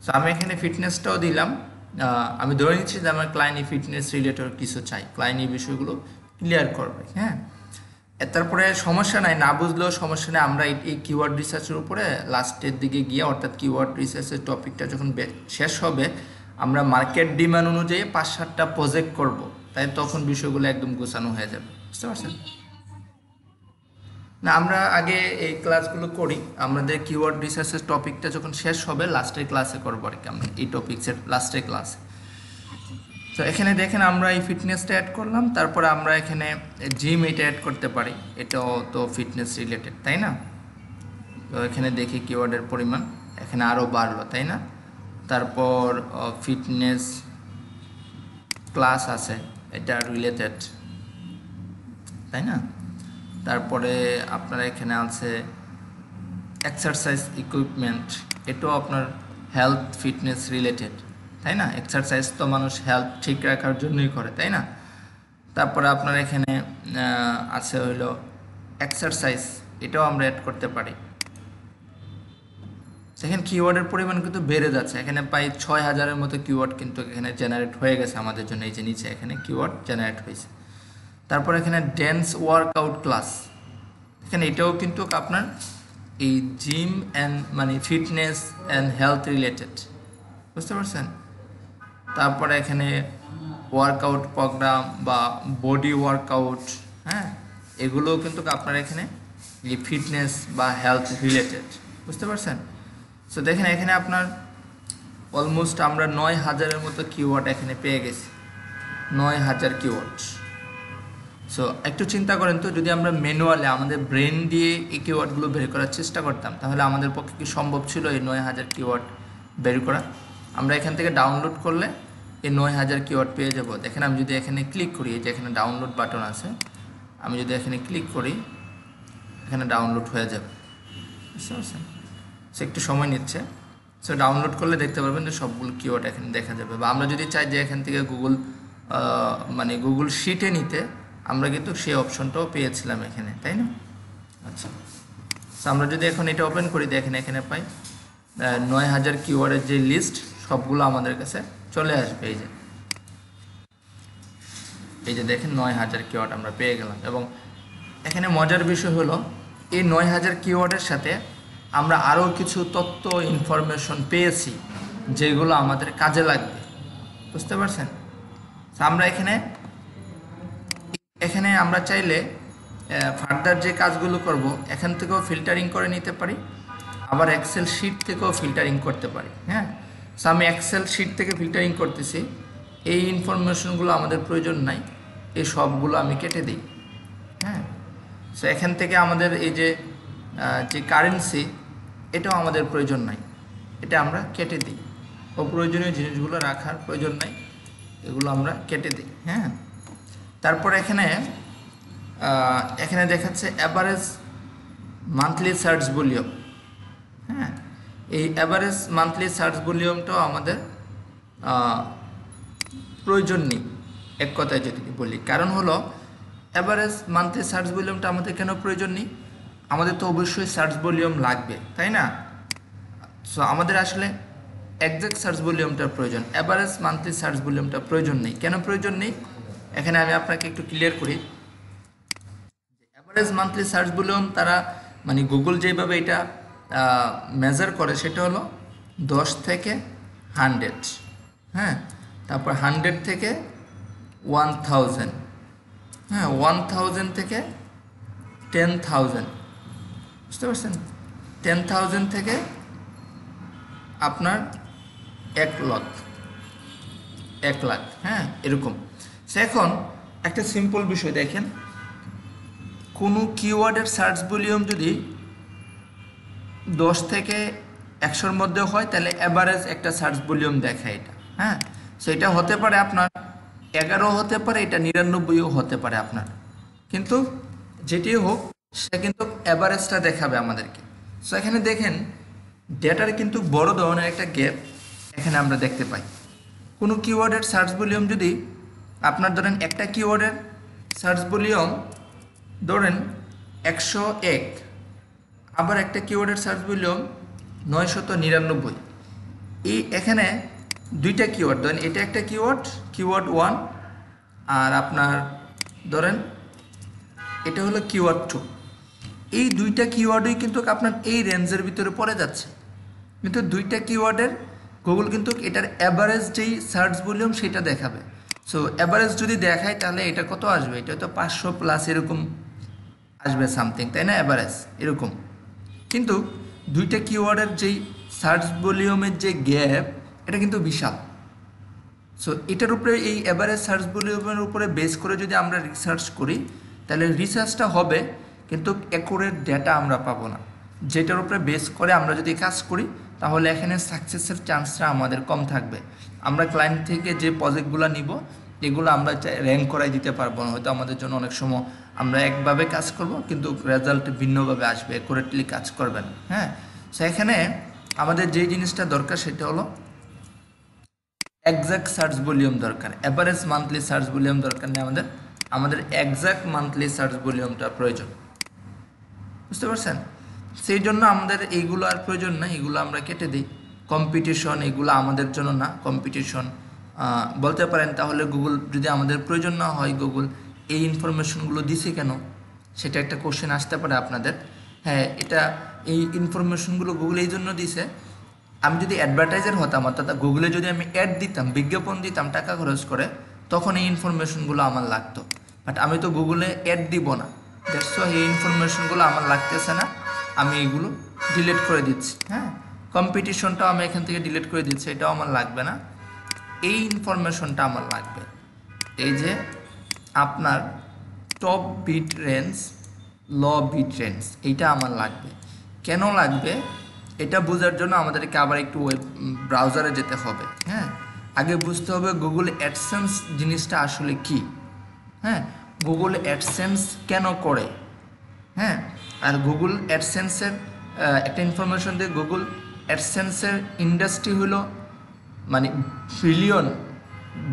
সো আমি এখানে ফিটনেসটাও দিলাম। আমি ধরে নিচ্ছি যে আমার ক্লায়েন্ট এই ফিটনেস রিলেটেড কিছু চাই, ক্লায়েন্ট এই বিষয়গুলো ক্লিয়ার করবে। হ্যাঁ, তারপরে সমস্যা নাই, না বুঝলেও সমস্যা নেই, আমরা এই কিওয়ার্ড রিসার্চের উপরে লাস্টের দিকে গিয়ে, অর্থাৎ কিওয়ার্ড রিসার্চের টপিকটা যখন শেষ হবে, আমরা মার্কেট ডিমান্ড অনুযায়ী 5-7টা প্রজেক্ট করব, তাই তখন বিষয়গুলো একদম গোছানো হয়ে যাবে। বুঝতে পারছেন? না, আমরা আগে এই ক্লাসগুলো করি, আমাদের কিওয়ার্ড রিসার্চের টপিকটা যখন শেষ হবে লাস্টের ক্লাসে করবো আর কি, আমরা এই টপিক্সের লাস্টের ক্লাসে। তো এখানে দেখেন আমরা এই ফিটনেসটা অ্যাড করলাম, তারপরে আমরা এখানে জিম এটা অ্যাড করতে পারি, এটাও তো ফিটনেস রিলেটেড, তাই না? তো এখানে দেখি কিওয়ার্ডের পরিমাণ এখানে আরও বাড়লো, তাই না? তারপর ফিটনেস ক্লাস আছে, এটা রিলেটেড, তাই না? তারপরে আপনার এখানে আছে এক্সারসাইজ ইকুইপমেন্ট, এটাও আপনার হেলথ ফিটনেস রিলেটেড, তাই না? এক্সারসাইজ তো মানুষ হেলথ ঠিক রাখার জন্যই করে, তাই না? তারপরে আপনার এখানে আছে হইলো এক্সারসাইজ, এটাও আমরা অ্যাড করতে পারি। দেখেন কিওয়ার্ডের পরিমাণ কিন্তু বেড়ে যাচ্ছে, এখানে প্রায় 6000-এর মতো কিওয়ার্ড কিন্তু এখানে জেনারেট হয়ে গেছে আমাদের জন্য। এই যে নিচে এখানে কিওয়ার্ড জেনারেট হয়েছে। তারপর এখানে ড্যান্স ওয়ার্কআউট ক্লাস, এখানে এটাও কিন্তু আপনার এই জিম অ্যান্ড মানে ফিটনেস অ্যান্ড হেলথ রিলেটেড, বুঝতে পারছেন। তারপরে এখানে ওয়ার্কআউট প্রোগ্রাম বা বডি ওয়ার্কআউট, হ্যাঁ, এগুলোও কিন্তু আপনার এখানে এই ফিটনেস বা হেলথ রিলেটেড, বুঝতে পারছেন। সো দেখেন এখানে আপনার অলমোস্ট আমরা 9000-এর মতো কিওয়ার্ড এখানে পেয়ে গেছি, 9000 কিওয়ার্ড। সো একটু চিন্তা করেন তো, যদি আমরা ম্যানুয়ালি আমাদের ব্রেন দিয়ে এই কিওয়ার্ডগুলো বের করার চেষ্টা করতাম, তাহলে আমাদের পক্ষে কি সম্ভব ছিল এই 9000 কিওয়ার্ড বের করা? আমরা এখান থেকে ডাউনলোড করলে এই 9000 কিওয়ার্ড পেয়ে যাব। দেখেন আমি যদি এখানে ক্লিক করি, যে এখানে ডাউনলোড বাটন আছে, আমি যদি এখানে ক্লিক করি, এখানে ডাউনলোড হয়ে যাবে, বুঝতে পারছেন। সে একটু সময় নিচ্ছে। সো ডাউনলোড করলে দেখতে পারবেন যে সবগুলো কিওয়ার্ড এখানে দেখা যাবে। বা আমরা যদি চাই যে এখান থেকে মানে গুগল শিটে নিতে, আমরা কিন্তু সেই অপশনটাও পেয়েছিলাম এখানে, তাই না? আচ্ছা, সো আমরা যদি এখন এটা ওপেন করি, দেখেন এখানে পাই 9000 কিওয়ার্ডের যে লিস্ট, সবগুলো আমাদের কাছে চলে আসবে। এই যে দেখেন 9000 কিওয়ার্ড আমরা পেয়ে গেলাম। এবং এখানে মজার বিষয় হলো, এই 9000 কিওয়ার্ডের সাথে আমরা আরও কিছু তথ্য ইনফরমেশন পেয়েছি, যেগুলো আমাদের কাজে লাগবে, বুঝতে পারছেন। আমরা এখানে আমরা চাইলে ফার্দার যে কাজগুলো করব, এখান থেকেও ফিল্টারিং করে নিতে পারি, আবার এক্সেল শিট থেকেও ফিল্টারিং করতে পারি। হ্যাঁ, সো আমি এক্সেল শিট থেকে ফিল্টারিং করতেছি, এই ইনফরমেশনগুলো আমাদের প্রয়োজন নাই, এই সবগুলো আমি কেটে দিই। হ্যাঁ, সো এখান থেকে আমাদের এই যে কারেন্সি, এটাও আমাদের প্রয়োজন নাই, এটা আমরা কেটে দিই। অপ্রয়োজনীয় জিনিসগুলো রাখার প্রয়োজন নাই, এগুলো আমরা কেটে দিই। হ্যাঁ, তারপর এখানে দেখাচ্ছে অ্যাভারেজ মান্থলি সার্চ ভলিউম। হ্যাঁ, এই অ্যাভারেজ মান্থলি সার্চ ভলিউমটাও আমাদের প্রয়োজন নেই, এক কথায় যদি বলি। কারণ হলো, অ্যাভারেজ মান্থলি সার্চ ভলিউমটা আমাদের কেন প্রয়োজন নেই? আমাদের তো অবশ্যই সার্চ ভলিউম লাগবে, তাই না? সো আমাদের আসলে এক্সাক্ট সার্চ ভলিউমটার প্রয়োজন, অ্যাভারেজ মান্থলি সার্চ ভলিউমটা প্রয়োজন নেই। কেন প্রয়োজন নেই? এখানে আমি আপনাকে একটু ক্লিয়ার করি। অ্যাভারেজ মান্থলি সার্চ ভলিউম তারা মানে গুগল যেভাবে এটা মেজার করে, সেটা হলো 10 থেকে 100, হ্যাঁ, তারপর 100 থেকে 1000, হ্যাঁ, 1000 থেকে 10,000, বুঝতে পারছেন। 10,000 থেকে আপনার 1 লাখ, হ্যাঁ, এরকম। সে এখন একটা সিম্পল বিষয় দেখেন, কোনো কিওয়ার্ডের সার্চ ভলিউম যদি 10 থেকে 100-র মধ্যে হয়, তাহলে অ্যাভারেজ একটা সার্চ ভলিউম দেখায় এটা। হ্যাঁ, সেটা হতে পারে আপনার 11 হতে পারে, এটা 99ও হতে পারে আপনার, কিন্তু যেটি হোক সে কিন্তু অ্যাভারেজটা দেখাবে আমাদেরকে। সো এখানে দেখেন ডেটার কিন্তু বড় ধরনের একটা গ্যাপ এখানে আমরা দেখতে পাই। কোনো কিওয়ার্ডের সার্চ ভলিউম যদি আপনার ধরেন, একটা কিওয়ার্ডের সার্চ ভলিউম ধরেন 101, আবার একটা কিওয়ার্ডের সার্চ ভলিউম 999, এখানে দুইটা কিওয়ার্ড ধরেন, এটা একটা কিওয়ার্ড 1, আর আপনার ধরেন এটা হলো কিওয়ার্ড 2। এই দুইটা কিওয়ার্ডই কিন্তু আপনার এই রেঞ্জের ভিতরে পড়ে যাচ্ছে, কিন্তু দুইটা কিওয়ার্ডের গুগল কিন্তু এটার অ্যাভারেজ যেই সার্চ ভলিউম সেটা দেখাবে। সো অ্যাভারেজ যদি দেখায়, তাহলে এটা কত আসবে? এটা তো 500+ এরকম আসবে সামথিং, তাই না? অ্যাভারেজ এরকম। কিন্তু দুইটা কিওয়ার্ডের যেই সার্চ ভলিউমের যে গ্যাপ, এটা কিন্তু বিশাল। সো এটার উপরে, এই অ্যাভারেজ সার্চ ভলিউমের উপরে বেস করে যদি আমরা রিসার্চ করি, তাহলে রিসার্চটা হবে, কিন্তু অ্যাকুরেট ডেটা আমরা পাবো না। যেটার উপরে বেস করে আমরা যদি কাজ করি, তাহলে এখানে সাকসেসের চান্সটা আমাদের কম থাকবে। আমরা ক্লায়েন্ট থেকে যে প্রজেক্টগুলো নিব, এগুলো আমরা র্যাঙ্ক করাই দিতে পারবো না। হয়তো আমাদের জন্য অনেক সময় আমরা একভাবে কাজ করব, কিন্তু রেজাল্ট ভিন্নভাবে আসবে, অ্যাকুরেটলি কাজ করবেন। হ্যাঁ, সো এখানে আমাদের যেই জিনিসটা দরকার, সেটা হলো এক্সাক্ট সার্চ ভলিউম দরকার। অ্যাভারেজ মান্থলি সার্চ ভলিউম দরকার নেই আমাদের এক্সাক্ট মান্থলি সার্চ ভলিউমটা প্রয়োজন, বুঝতে পারছেন। সেই জন্য আমাদের এইগুলো আর প্রয়োজন না, এগুলো আমরা কেটে দিই। কম্পিটিশন, এগুলো আমাদের জন্য না। কম্পিটিশন বলতে পারেন, তাহলে গুগল যদি আমাদের প্রয়োজন না হয়, গুগল এই ইনফরমেশনগুলো দিছে কেন, সেটা একটা কোশ্চেন আসতে পারে আপনাদের। হ্যাঁ, এটা এই ইনফরমেশনগুলো গুগল এই জন্য দিছে, আমি যদি অ্যাডভার্টাইজার হতাম, অর্থাৎ গুগলে যদি আমি অ্যাড দিতাম, বিজ্ঞাপন দিতাম টাকা খরচ করে, তখন এই ইনফরমেশনগুলো আমার লাগতো। বাট আমি তো গুগলে অ্যাড দিব না, দ্যাটস ওয়াই এই ইনফরমেশনগুলো আমার লাগতেছে না, আমি এগুলো ডিলিট করে দিচ্ছি। হ্যাঁ, কম্পিটিশনটাও আমি এখান থেকে ডিলিট করে দিচ্ছি, এটাও আমার লাগবে না। এই ইনফরমেশনটা আমার লাগবে, এই যে আপনার টপ বিট রেঞ্জ, ল বিট রেঞ্জ, এইটা আমার লাগবে। কেন লাগবে এটা বোঝার জন্য আমাদেরকে আবার একটু ওয়েব ব্রাউজারে যেতে হবে। হ্যাঁ, আগে বুঝতে হবে গুগল অ্যাডসেন্স জিনিসটা আসলে কি। হ্যাঁ, গুগল অ্যাডসেন্স কেন করে। হ্যাঁ, আর গুগল অ্যাডসেন্সের একটা ইনফরমেশন দিয়ে, গুগল অ্যাডসেন্সের ইন্ডাস্ট্রি হলো মানে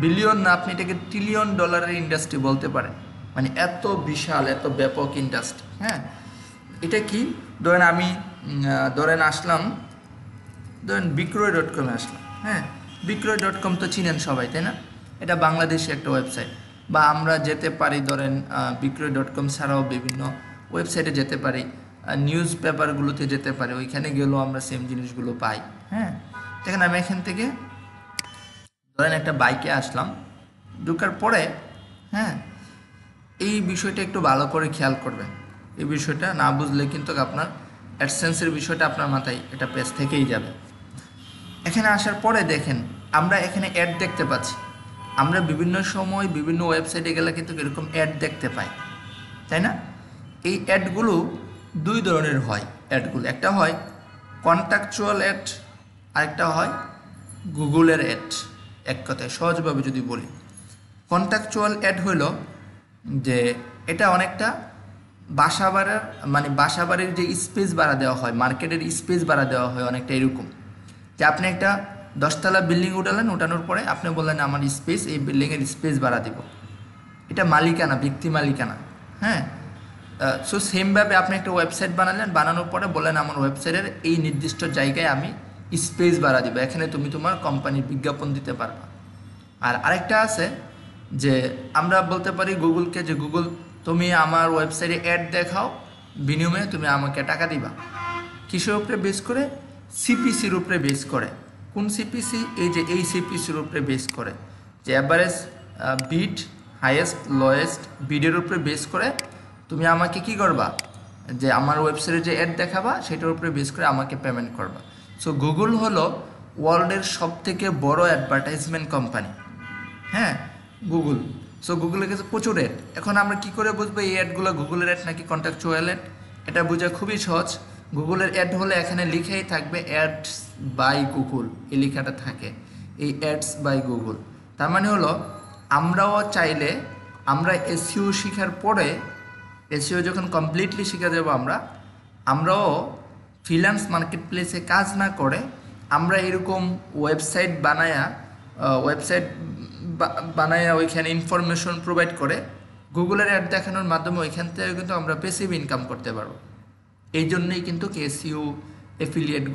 বিলিয়ন না, আপনি এটাকে ট্রিলিয়ন ডলারের ইন্ডাস্ট্রি বলতে পারেন, মানে এত বিশাল, এত ব্যাপক ইন্ডাস্ট্রি। হ্যাঁ, এটা কি, ধরেন আসলাম, ধরেন বিক্রয়.com-এ আসলাম। হ্যাঁ, বিক্রয়.com তো চিনেন সবাই, তাই না? এটা বাংলাদেশে একটা ওয়েবসাইট। বা আমরা যেতে পারি, ধরেন বিক্রয়.com ছাড়াও বিভিন্ন ওয়েবসাইটে যেতে পারি, নিউজ পেপারগুলোতে যেতে পারি, ওইখানে গেলেও আমরা সেম জিনিসগুলো পাই। হ্যাঁ, দেখেন আমি এখান থেকে ধরেন একটা বাইকে আসলাম, ঢোকার পরে হ্যাঁ, এই বিষয়টা একটু ভালো করে খেয়াল করবেন। এই বিষয়টা না বুঝলে কিন্তু আপনার অ্যাডসেন্সের বিষয়টা আপনার মাথায় এটা পেজ থেকেই যাবে। এখানে আসার পরে দেখেন আমরা এখানে অ্যাড দেখতে পাচ্ছি। আমরা বিভিন্ন সময় বিভিন্ন ওয়েবসাইটে গেলে কিন্তু এরকম অ্যাড দেখতে পাই, তাই না? এই অ্যাডগুলো দুই ধরনের হয়। অ্যাডগুলো একটা হয় কন্ট্রাকচুয়াল অ্যাড, আরেকটা হয় গুগলের অ্যাড। এক কথায় সহজভাবে যদি বলি, কন্ট্রাকচুয়াল অ্যাড হলো যে এটা অনেকটা বাসাবাড়ির যে স্পেস বাড়া দেওয়া হয়, মার্কেটের স্পেস বাড়া দেওয়া হয় অনেকটা এরকম, যে আপনি একটা 10তলা বিল্ডিং উঠালেন, উঠানোর পরে আপনি বললেন আমার স্পেস, এই বিল্ডিংয়ের স্পেস বাড়া দিব, এটা মালিকানা, ব্যক্তি মালিকানা। হ্যাঁ, সো সেমভাবে আপনি একটা ওয়েবসাইট বানালেন, বানানোর পরে বললেন আমার ওয়েবসাইটের এই নির্দিষ্ট জায়গায় আমি স্পেস বাড়া দিব, এখানে তুমি তোমার কোম্পানির বিজ্ঞাপন দিতে পারবা। আর আরেকটা আছে যে আমরা বলতে পারি গুগলকে, যে গুগল তুমি আমার ওয়েবসাইটে অ্যাড দেখাও, বিনিময়ে তুমি আমাকে টাকা দিবা। কিসের উপরে বেস করে? সিপিসির উপরে বেস করে। কোন সিপিসি? এই যে এই সিপিসির উপরে বেস করে, যে অ্যাভারেজ বিড, হাইয়েস্ট লোয়েস্ট বিডের উপরে বেস করে তুমি আমাকে কি করবা, যে আমার ওয়েবসাইটে যে অ্যাড দেখাবা সেটার উপরে বেস করে আমাকে পেমেন্ট করবা। সো গুগল হলো ওয়ার্ল্ডের সবথেকে বড় অ্যাডভার্টাইজমেন্ট কোম্পানি। হ্যাঁ, গুগল। সো গুগলের কাছে প্রচুর অ্যাড। এখন আমরা কি করে বুঝবো এই অ্যাডগুলো গুগলের অ্যাড নাকি কন্ট্রাকচুয়াল অ্যাড? এটা বোঝা খুবই সহজ। গুগলের অ্যাড হলে এখানে লিখেই থাকবে অ্যাডস বাই গুগল, এই লেখাটা থাকে, এই অ্যাডস বাই গুগল। তার মানে হলো আমরাও চাইলে, আমরা এসইও শেখার পরে, এসইও যখন কমপ্লিটলি শিখে যাবো আমরাও ফ্রিল্যান্স মার্কেট প্লেসে কাজ না করে আমরা এরকম ওয়েবসাইট বানায়া ওইখানে ইনফরমেশন প্রোভাইড করে গুগলের অ্যাড দেখানোর মাধ্যমে ওইখান থেকে কিন্তু আমরা প্যাসিভ ইনকাম করতে পারবো। এই জন্যই কিন্তু এসইও অ্যাফিলিয়েট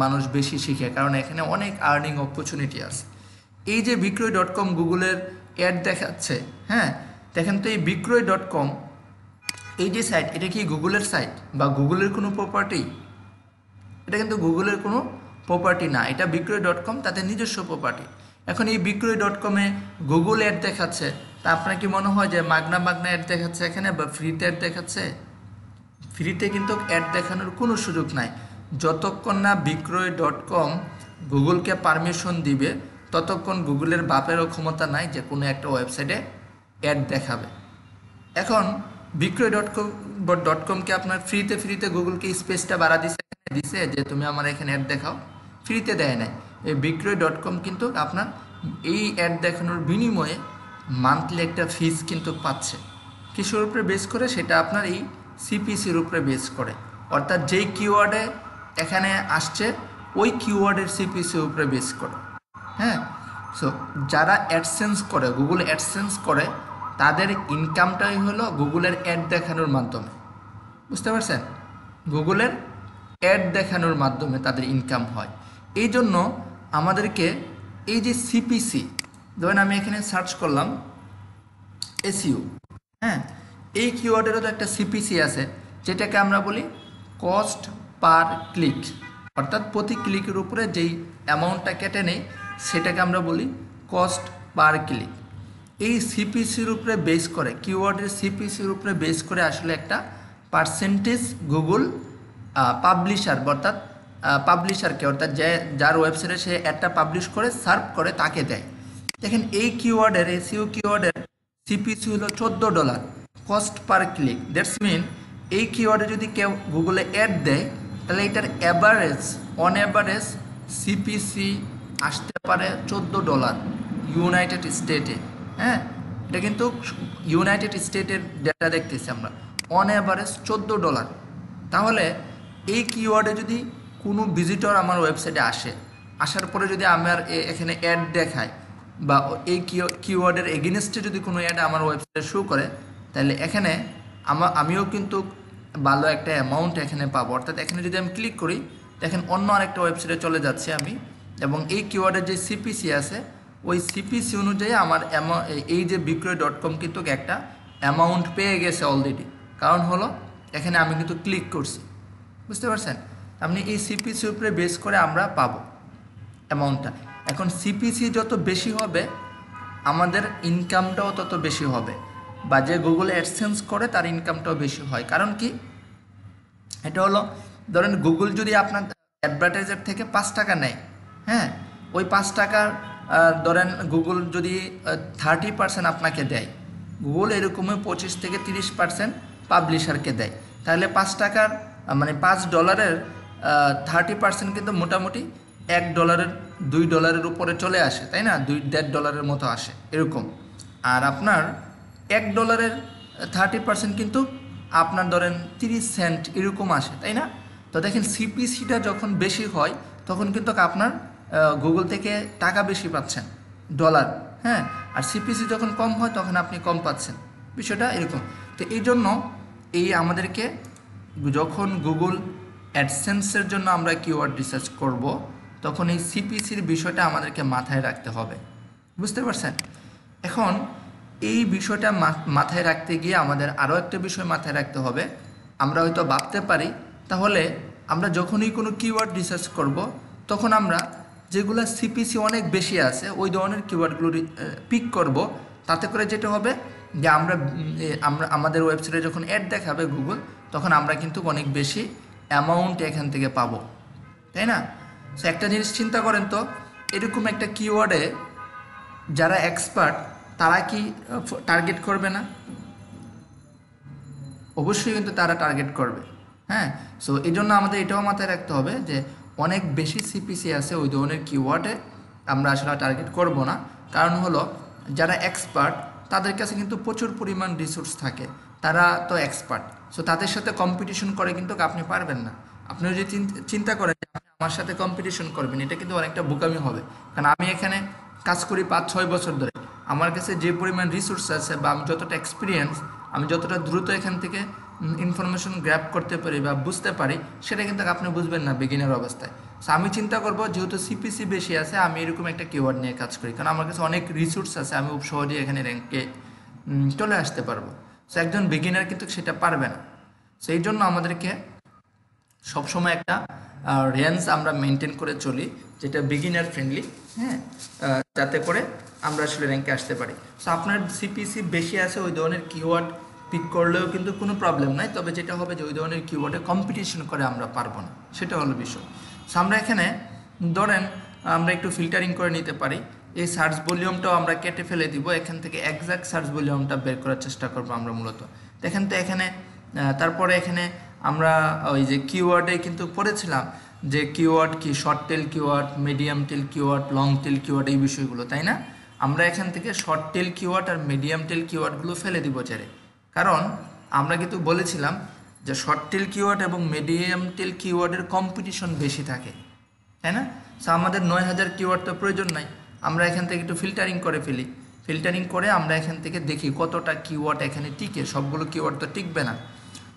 মানুষ বেশি শিখে, কারণ এখানে অনেক আর্নিং অপরচুনিটি আছে। এই যে বিক্রয়.com গুগলের অ্যাড দেখাচ্ছে, হ্যাঁ দেখেন তো, এই বিক্রয়.com এই যে সাইট, এটা কি গুগলের সাইট বা গুগলের কোনো প্রপার্টি? এটা কিন্তু গুগলের কোনো প্রপার্টি না, এটা বিক্রয়.com তাদের নিজস্ব প্রপার্টি। এখন এই বিক্রয়.com-এ গুগল অ্যাড দেখাচ্ছে, তা আপনার কি মনে হয় যে মাগনা অ্যাড দেখাচ্ছে এখানে, বা ফ্রিতে অ্যাড দেখাচ্ছে? ফ্রিতে কিন্তু অ্যাড দেখানোর কোনো সুযোগ নাই। যতক্ষণ না বিক্রয়.com গুগলকে পারমিশন দিবে, ততক্ষণ গুগলের বাপেরও ক্ষমতা নাই যে কোনো একটা ওয়েবসাইটে অ্যাড দেখাবে। এখন বিক্রয়.com.com-কে আপনার ফ্রিতে গুগলকে স্পেসটা বাড়া দিছে যে তুমি আমার এখানে অ্যাড দেখাও, ফ্রিতে দেয় নাই। এই বিক্রয়.com কিন্তু আপনার এই অ্যাড দেখানোর বিনিময়ে মান্থলি একটা ফিস কিন্তু পাচ্ছে। কিসের উপরে বেস করে? সেটা আপনার এই সিপিসির উপরে বেস করে, অর্থাৎ যেই কিওয়ার্ডে এখানে আসছে ওই কিওয়ার্ডের সিপিসির উপরে বেস করে। হ্যাঁ, সো যারা অ্যাডসেন্স করে, গুগল অ্যাডসেন্স করে, তাদের ইনকামটাই হলো গুগলের অ্যাড দেখানোর মাধ্যমে। বুঝতে পারছেন? গুগলের অ্যাড দেখানোর মাধ্যমে তাদের ইনকাম হয়। এই জন্য আমাদেরকে এই যে সিপিসি, ধরেন আমি এখানে সার্চ করলাম এসইও, হ্যাঁ, এই কিওয়ার্ডেরও তো একটা সিপিসি আছে, যেটাকে আমরা বলি কস্ট পার ক্লিক, অর্থাৎ প্রতি ক্লিকের উপরে যেই অ্যামাউন্টটা কেটে নেই সেটাকে আমরা বলি কস্ট পার ক্লিক। এই সিপিসির উপরে বেস করে, কিওয়ার্ডের সিপিসির উপরে বেস করে আসলে একটা পার্সেন্টেজ গুগল পাবলিশার, অর্থাৎ পাবলিশারকে, অর্থাৎ যার ওয়েবসাইটে সে একটা পাবলিশ করে সার্ভ করে তাকে দেয়। দেখেন এই কিওয়ার্ডের, এসইও কিওয়ার্ডের সিপিসি হলো $14 cost per click. That's mean এই কিওয়ার্ডে যদি কেউ গুগলে অ্যাড দেয় তাহলে এটার অ্যাভারেজ, অন অ্যাভারেজ সিপিসি আসতে পারে $14 ইউনাইটেড স্টেটে। হ্যাঁ, এটা কিন্তু ইউনাইটেড স্টেটের ডেটা দেখতেছি আমরা, অন অ্যাভারেজ $14। তাহলে এই কিওয়ার্ডে যদি কোনো ভিজিটর আমার ওয়েবসাইটে আসে, আসার পরে যদি আমার এখানে অ্যাড দেখায় বা এই কিওয়ার্ডের এগেনস্টে যদি কোনো অ্যাড আমার ওয়েবসাইটে শো করে, তাহলে এখানে আমিও কিন্তু ভালো একটা অ্যামাউন্ট এখানে পাবো। অর্থাৎ এখানে যদি আমি ক্লিক করি, দেখেন অন্য আরেকটা ওয়েবসাইটে চলে যাচ্ছে আমি, এবং এই কিওয়ার্ডের যে সিপিসি আছে ওই সিপিসি অনুযায়ী আমার এই যে বিক্রয়.com কিন্তু একটা অ্যামাউন্ট পেয়ে গেছে অলরেডি। কারণ হলো এখানে আমি কিন্তু ক্লিক করছি, বুঝতে পারছেন? আপনি এই সিপিসি উপরে বেস করে আমরা পাবো অ্যামাউন্টটা। এখন সিপিসি যত বেশি হবে আমাদের ইনকামটাও তত বেশি হবে, বা যে গুগল অ্যাডসেন্স করে তার ইনকামটাও বেশি হয়। কারণ কি, এটা হলো ধরেন গুগল যদি আপনার অ্যাডভার্টাইজার থেকে 5 টাকা নেয়, হ্যাঁ, ওই 5 টাকার ধরেন গুগল যদি 30% আপনাকে দেয়, গুগল এরকমই 25 থেকে 30% পাবলিশারকে দেয়, তাহলে 5 টাকার মানে $5 30% কিন্তু মোটামুটি $1 $2 উপরে চলে আসে, তাই না? $2.5 মতো আসে এরকম। আর আপনার $1 30% কিন্তু আপনার ধরেন 30 সেন্ট এরকম আসে, তাই না? তো দেখেন সিপিসিটা যখন বেশি হয় তখন কিন্তু আপনার গুগল থেকে টাকা বেশি পাচ্ছেন, ডলার, হ্যাঁ। আর সিপিসি যখন কম হয় তখন আপনি কম পাচ্ছেন, বিষয়টা এরকম। তো এই জন্য এই আমাদেরকে যখন গুগল অ্যাডসেন্সের জন্য আমরা কিওয়ার্ড রিসার্চ করব, তখন এই সিপিসির বিষয়টা আমাদেরকে মাথায় রাখতে হবে, বুঝতে পারছেন? এখন এই বিষয়টা মাথায় রাখতে গিয়ে আমাদের আরও একটা বিষয় মাথায় রাখতে হবে। আমরা হয়তো ভাবতে পারি তাহলে আমরা যখনই কোনো কিওয়ার্ড রিসার্চ করব তখন আমরা যেগুলো সিপিসি অনেক বেশি আছে ওই ধরনের কিওয়ার্ডগুলো পিক করব, তাতে করে যেটা হবে যে আমরা আমাদের ওয়েবসাইটে যখন অ্যাড দেখাবে গুগল, তখন আমরা কিন্তু অনেক বেশি অ্যামাউন্ট এখান থেকে পাবো, তাই না? সো একটা জিনিস চিন্তা করেন তো, এরকম একটা কিওয়ার্ডে যারা এক্সপার্ট তারা কি টার্গেট করবে না? অবশ্যই কিন্তু তারা টার্গেট করবে, হ্যাঁ। সো এই জন্য আমাদের এটাও মাথায় রাখতে হবে যে অনেক বেশি সিপিসি আছে ওই ধরনের কিওয়ার্ডে আমরা আসলে টার্গেট করব না। কারণ হলো যারা এক্সপার্ট তাদের কাছে কিন্তু প্রচুর পরিমাণ রিসোর্স থাকে, তারা তো এক্সপার্ট। সো তাদের সাথে কম্পিটিশন করে কিন্তু আপনি পারবেন না। আপনি যদি চিন্তা করেন যে আপনি আমার সাথে কম্পিটিশন করবেন, এটা কিন্তু অনেকটা বোকামি হবে। কারণ আমি এখানে কাজ করি 5-6 বছর ধরে, আমার কাছে যে পরিমাণ রিসোর্স আছে বা আমি যতটা এক্সপিরিয়েন্স, আমি যতটা দ্রুত এখান থেকে ইনফরমেশন গ্র্যাব করতে পারি বা বুঝতে পারি, সেটা কিন্তু আপনি বুঝবেন না বিগিনার অবস্থায়। সো আমি চিন্তা করব যেহেতু সিপিসি বেশি আছে আমি এরকম একটা কিওয়ার্ড নিয়ে কাজ করি, কারণ আমার কাছে অনেক রিসোর্স আছে, আমি খুব সহজেই এখানে র্যাঙ্কে চলে আসতে পারবো। সো একজন বিগিনার কিন্তু সেটা পারবে না। সেই জন্য আমাদেরকে সবসময় একটা রেঞ্জ আমরা মেনটেন করে চলি যেটা বিগিনার ফ্রেন্ডলি, হ্যাঁ, যাতে করে আমরা আসলে র্যাঙ্কে আসতে পারি। সো আপনার সিপিসি বেশি আছে ওই ধরনের কিওয়ার্ড পিক করলেও কিন্তু কোনো প্রবলেম নাই, তবে যেটা হবে যে ওই ধরনের কিওয়ার্ডে কম্পিটিশন করে আমরা পারবো না, সেটা হলো বিষয়। সো আমরা এখানে ধরেন আমরা একটু ফিল্টারিং করে নিতে পারি, এই সার্চ ভলিউমটাও আমরা কেটে ফেলে দিব, এখান থেকে এক্সাক্ট সার্চ ভলিউমটা বের করার চেষ্টা করবো আমরা মূলত। দেখেন তো এখানে তারপরে এখানে আমরা ওই যে কিওয়ার্ডে কিন্তু পড়েছিলাম যে কিওয়ার্ড কি, শর্ট টেল কিওয়ার্ড, মিডিয়াম টেল কিওয়ার্ড, লং টেল কিওয়ার্ড, এই বিষয়গুলো, তাই না? আমরা এখান থেকে শর্ট টেল কিওয়ার্ড আর মিডিয়াম টেল কিওয়ার্ডগুলো ফেলে দিব চারে, কারণ আমরা কিন্তু বলেছিলাম যে শর্ট টেল কিওয়ার্ড এবং মিডিয়াম টেল কিওয়ার্ডের কম্পিটিশন বেশি থাকে, তাই না? সো আমাদের 9000 কিওয়ার্ড তো প্রয়োজন নাই, আমরা এখান থেকে একটু ফিল্টারিং করে ফেলি। ফিল্টারিং করে আমরা এখান থেকে দেখি কতটা কিওয়ার্ড এখানে টিকে, সবগুলো কিওয়ার্ড তো টিকবে না।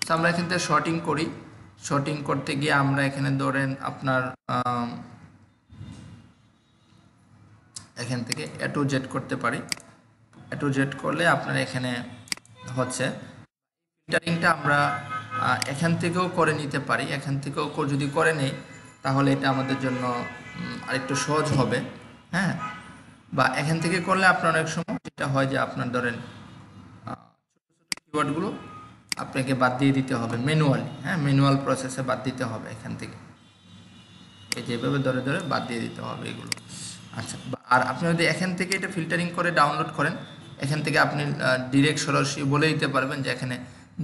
তো আমরা এখান থেকে শর্টিং করি, শর্টিং করতে গিয়ে আমরা এখানে ধরেন আপনার এখান থেকে A to Z করতে পারি। A to Z করলে আপনার এখানে হচ্ছে ফিল্টারিংটা আমরা এখান থেকেও করে নিতে পারি। এখান থেকেও যদি করে নেই তাহলে এটা আমাদের জন্য আরেকটু সহজ হবে। হ্যাঁ, বা এখান থেকে করলে আপনার অনেক সময় যেটা হয় যে আপনার ধরেন কিওয়ার্ডগুলো আপনাকে বাদ দিয়ে দিতে হবে ম্যানুয়ালি। হ্যাঁ, ম্যানুয়াল প্রসেসে বাদ দিতে হবে এখান থেকে, এই যেভাবে ধরে ধরে বাদ দিয়ে দিতে হবে এগুলো। আচ্ছা, আর আপনি যদি এখান থেকে এটা ফিল্টারিং করে ডাউনলোড করেন, এখান থেকে আপনি ডিরেক্ট সরাসরি বলে দিতে পারবেন যে এখানে